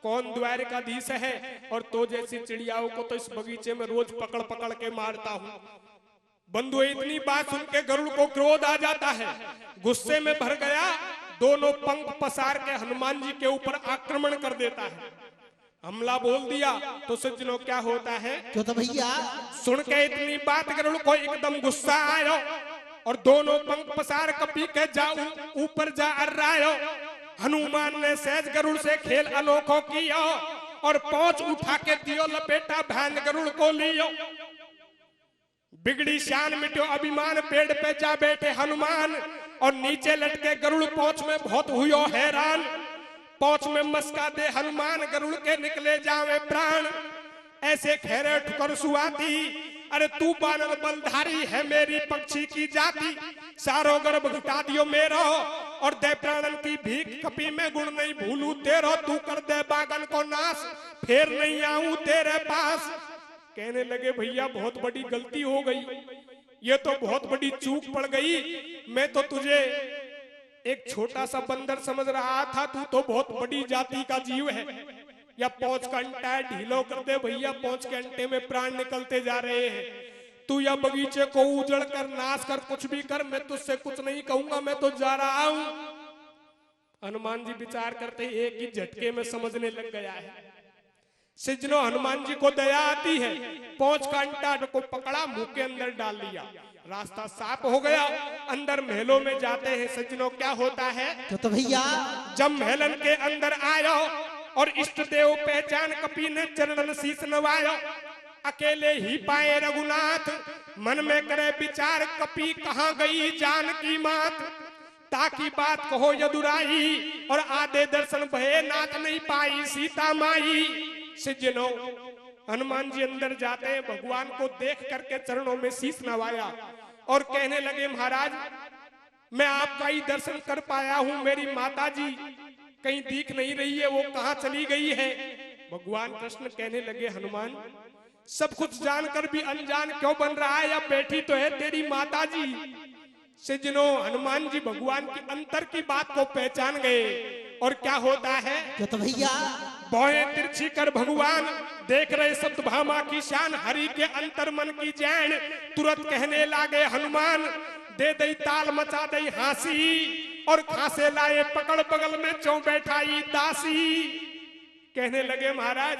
कौन द्वारकाधीश है? और तो जैसी चिड़ियाओं को तो इस बगीचे में रोज पकड़ पकड़ के मारता हूँ। बंधु, इतनी बात सुन के गरुड़ को क्रोध आ जाता है, गुस्से में भर गया, दोनों पंख पसार के हनुमान जी के ऊपर आक्रमण कर देता है, हमला बोल दिया। तो सज्जनों, क्या होता है? क्यों तो भैया? सुन के इतनी बात गरुड़ को एकदम गुस्सा आयो और दोनों पंख पसार कपी के जाऊं ऊपर जा अर्रायो। हनुमान ने सहज गरुड़ से खेल अनोखो किया और पहुंच उठा के दियो लपेटा भैन गरुड़ को लियो। बिगड़ी शान मिट्यो अभिमान, पेड़ पे जा बैठे हनुमान और नीचे लटके गरुड़ पहुंच में बहुत हुयो हैरान। पहुंच में मस्का दे हनुमान, गरुड़ के निकले जावे प्राण। ऐसे खेरे ठुकर सुआती, अरे तू बानर बलधारी है मेरी पक्षी की जाति, सारो गर्भ घटा दियो मेरो और दे प्राणन की भीख, कपी में गुण नहीं भूलू तेरो, तू कर दे बागन को नाश, फिर नहीं आऊं तेरे पास। कहने लगे भैया बहुत बड़ी गलती हो गई, ये तो बहुत बड़ी चूक पड़ गई, मैं तो तुझे एक छोटा सा बंदर समझ रहा था, तू तो बहुत बड़ी जाति का जीव है। या पहुंच का अंटा ढीलो कर दे भैया, पहुंच के अंटे में प्राण निकलते जा रहे हैं, तू या बगीचे को उजड़ कर नाश कर, कुछ भी कर, मैं तुझसे कुछ नहीं कहूंगा, मैं तो जा रहा हूं। हनुमान जी विचार करते एक ही झटके में समझने लग गया है। सज्जनों, हनुमान जी को दया आती है, पहुंच का अंटा को पकड़ा, मुंह के अंदर डाल लिया, रास्ता साफ हो गया, अंदर महलों में जाते हैं। सज्जनों, क्या होता है? तो भैया जब महलन के अंदर आयो और इष्ट देव पहचान कपी ने चरणन शीस नवायो, अकेले ही पाए रघुनाथ, मन में करे विचार कपी कहाँ गई जान की मात, ताकि बात कहो यदुराई और आधे दर्शन भये नाथ नहीं पाई सीता माई। सज्जनों, हनुमान जी अंदर जाते हैं, भगवान को देख करके चरणों में शीस नवाया और कहने लगे महाराज मैं आपका ही दर्शन कर पाया हूं, मेरी माता जी कहीं दिख नहीं रही है, वो कहां चली गई है? भगवान कृष्ण कहने लगे हनुमान सब कुछ जानकर भी अनजान क्यों बन रहा है, या बैठी तो है तेरी माता जी। सज्जनों, हनुमान जी भगवान की अंतर की बात को पहचान गए और क्या होता है? तो भैया भौहें तिरछी कर भगवान देख रहे सप्तभामा की शान, हरि के अंतर मन की जैन, तुरंत कहने लागे हनुमान दे दई ताल मचा दई हासी और खासे लाए पकड़ बगल में चौ बैठाई दासी। कहने लगे महाराज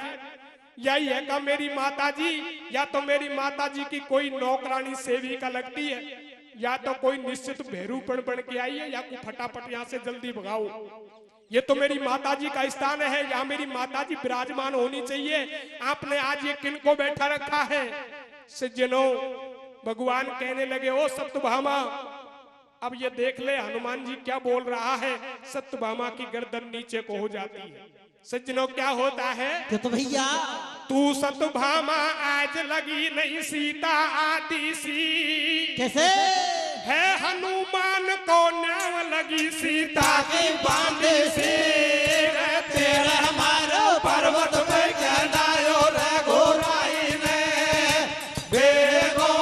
यही है का मेरी माताजी, या तो मेरी माताजी की कोई नौकरानी सेविका लगती है, या तो कोई निश्चित भैरूपण बन के आई है, या कोई फटाफट यहाँ से जल्दी भगाओ, ये तो मेरी माताजी का स्थान है, यहाँ मेरी माताजी विराजमान होनी चाहिए, आपने आज ये किन को बैठा रखा है? सज्जनों, भगवान कहने लगे ओ सत्यभामा, अब ये देख ले हनुमान जी क्या बोल रहा है। सत्यभामा की गर्दन नीचे को हो जाती है। सज्जनों क्या होता है? क्या तो भैया तू सत्यभामा आज लगी नहीं सीता आदि सी, कैसे है हनुमान को न्याव लगी सीता ताकि बांधे से तेरा हमारो पर्वत पे कहलायो रे गोराई ने बेगो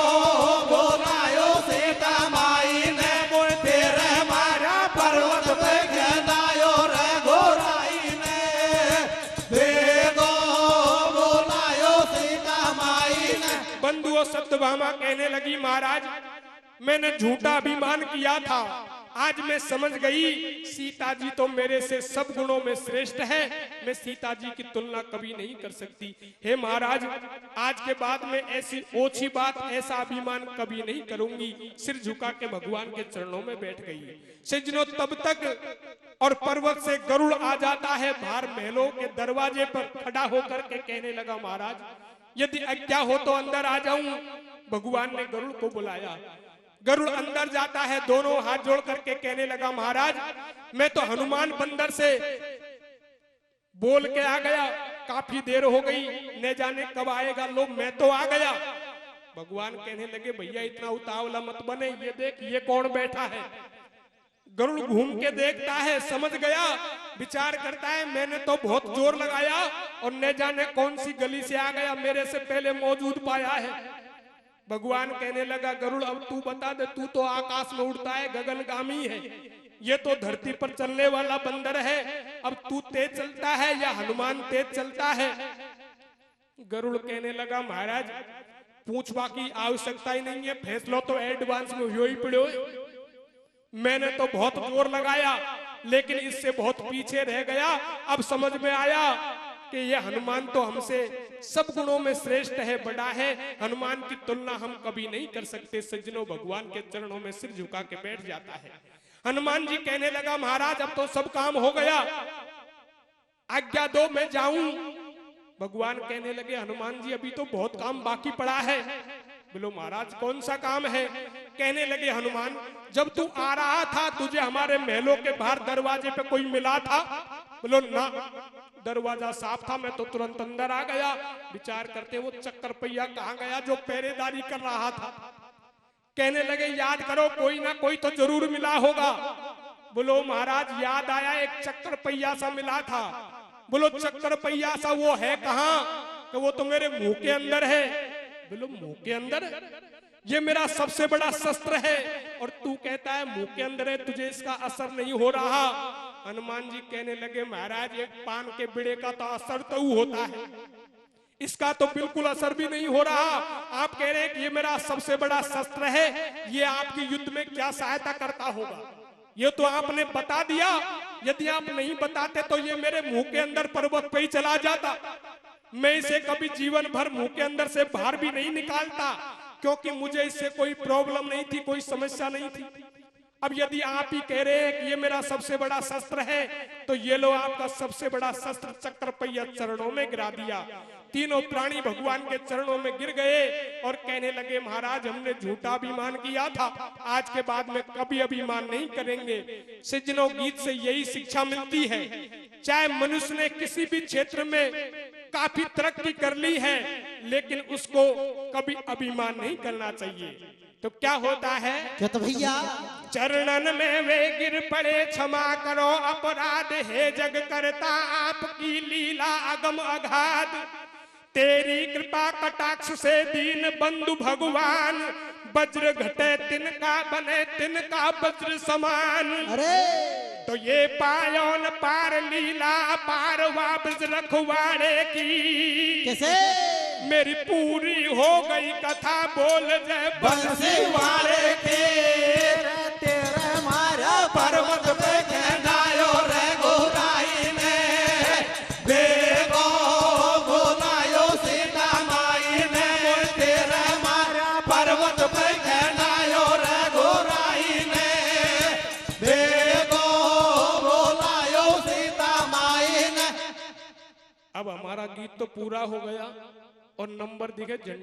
बोलायो सीता माई ने बोल तेरे हमारा पर्वत पे कहलायो रे गोराई ने बेगो बोलायो सीता माई ने। बंधुओं सत्यभामा कहने लगी महाराज मैंने झूठा अभिमान किया था, आज मैं समझ गई सीता जी तो मेरे से सब गुणों में श्रेष्ठ है, मैं सीता जी की तुलना कभी नहीं कर सकती। हे महाराज आज के बाद में ऐसी ओछी बात ऐसा अभिमान कभी नहीं करूंगी। सिर झुका के भगवान के चरणों में बैठ गई। सज्जनों तब तक और पर्वत से गरुड़ आ जाता है, बाहर महलों के दरवाजे पर खड़ा होकर के कहने लगा महाराज यदि आज्ञा हो तो अंदर आ जाऊं। भगवान ने गरुड़ को बुलाया। गरुड़ अंदर जाता है, दोनों हाथ जोड़ करके कहने लगा महाराज मैं तो हनुमान बंदर से बोल के आ गया, काफी देर हो गई, न जाने कब आएगा, लो मैं तो आ गया। भगवान कहने लगे भैया इतना उतावला मत बने, ये देख ये कौन बैठा है। गरुड़ घूम के देखता है, समझ गया, विचार करता है मैंने तो बहुत जोर लगाया और न जाने कौन सी गली से आ गया, मेरे से पहले मौजूद पाया है। भगवान कहने लगा गरुड़ अब तू बता दे, तू तो आकाश में उड़ता है, गगनगामी है, ये तो धरती पर चलने वाला बंदर है, अब तू तेज चलता है या हनुमान तेज चलता है। गरुड़ कहने लगा महाराज पूछवा की आवश्यकता ही नहीं है, फैसला तो एडवांस में हो ही पड़ो। मैंने तो बहुत जोर लगाया लेकिन इससे बहुत पीछे रह गया, अब समझ में आया कि ये हनुमान तो हमसे सब गुणों में श्रेष्ठ है, बड़ा है, हनुमान की तुलना हम कभी नहीं कर सकते। सज्जनों भगवान के चरणों में सिर झुका के बैठ जाता है। हनुमान जी कहने लगा महाराज अब तो सब काम हो गया, आज्ञा दो मैं जाऊं। भगवान कहने लगे हनुमान जी अभी तो बहुत काम बाकी पड़ा है। बोलो महाराज कौन सा काम है? कहने लगे हनुमान जब तू आ रहा था तुझे हमारे महलों के बाहर दरवाजे पे कोई मिला था? बोलो ना, दरवाजा साफ था, मैं तो तुरंत अंदर आ गया। विचार करते वो चक्कर पहिया कहाँ गया जो पहरेदारी कर रहा था? कहने लगे याद करो कोई ना कोई तो जरूर मिला होगा। बोलो महाराज याद आया एक चक्कर पहिया सा मिला था। बोलो चक्कर पहिया सा वो है कहाँ? कि वो तो मेरे मुंह के अंदर है। बोलो मुंह के अंदर? ये मेरा सबसे बड़ा शस्त्र है और तू कहता है मुंह के अंदर है, तुझे इसका असर नहीं हो रहा। हनुमान जी कहने लगे महाराज एक पान के बिड़े का तो असर तो होता है, इसका तो बिल्कुल असर भी नहीं हो रहा। आप कह रहे हैं कि ये मेरा सबसे बड़ा शस्त्र है, ये आपकी युद्ध में क्या सहायता करता होगा? ये तो आपने बता दिया, यदि आप नहीं बताते तो ये मेरे मुंह के अंदर पर्वत पे ही चला जाता। मैं इसे कभी जीवन भर मुंह के अंदर से बाहर भी नहीं निकालता, क्योंकि मुझे इससे कोई प्रॉब्लम नहीं थी, कोई समस्या नहीं थी। अब यदि आप ही कह रहे हैं कि ये मेरा सबसे बड़ा शस्त्र है, तो ये लो आपका सबसे बड़ा शस्त्र चक्र पहिया चरणों में गिरा दिया। तीनों प्राणी भगवान के चरणों में गिर गए और कहने लगे महाराज हमने झूठा अभिमान किया था, आज के बाद में कभी अभिमान नहीं करेंगे। सज्जनों गीत से यही शिक्षा मिलती है, चाहे मनुष्य ने किसी भी क्षेत्र में काफी तरक्की कर ली है, लेकिन उसको कभी अभिमान नहीं करना चाहिए। तो क्या होता है? क्या तो भैया चरणन में वे गिर पड़े, क्षमा करो अपराध है जग करता आपकी लीला अगम अगाध। तेरी कृपा कटाक्ष से दीन बंधु भगवान, वज्र घटे तिनका बने तिनका वज्र समान। अरे तो ये पायोन पार लीला पार वापस रखवाड़े की, कैसे मेरी पूरी हो गई कथा बोल जय बंसी वाले के तेरे मारा पर्वत पे कहनायो रे गोराई ने बेगो बोलायो सीता माई ने तेरे मारा पर्वत पे कहनायो रे गोराई ने बेगो बोलायो सीता माई ने। अब हमारा गीत तो पूरा हो गया और नंबर दिखे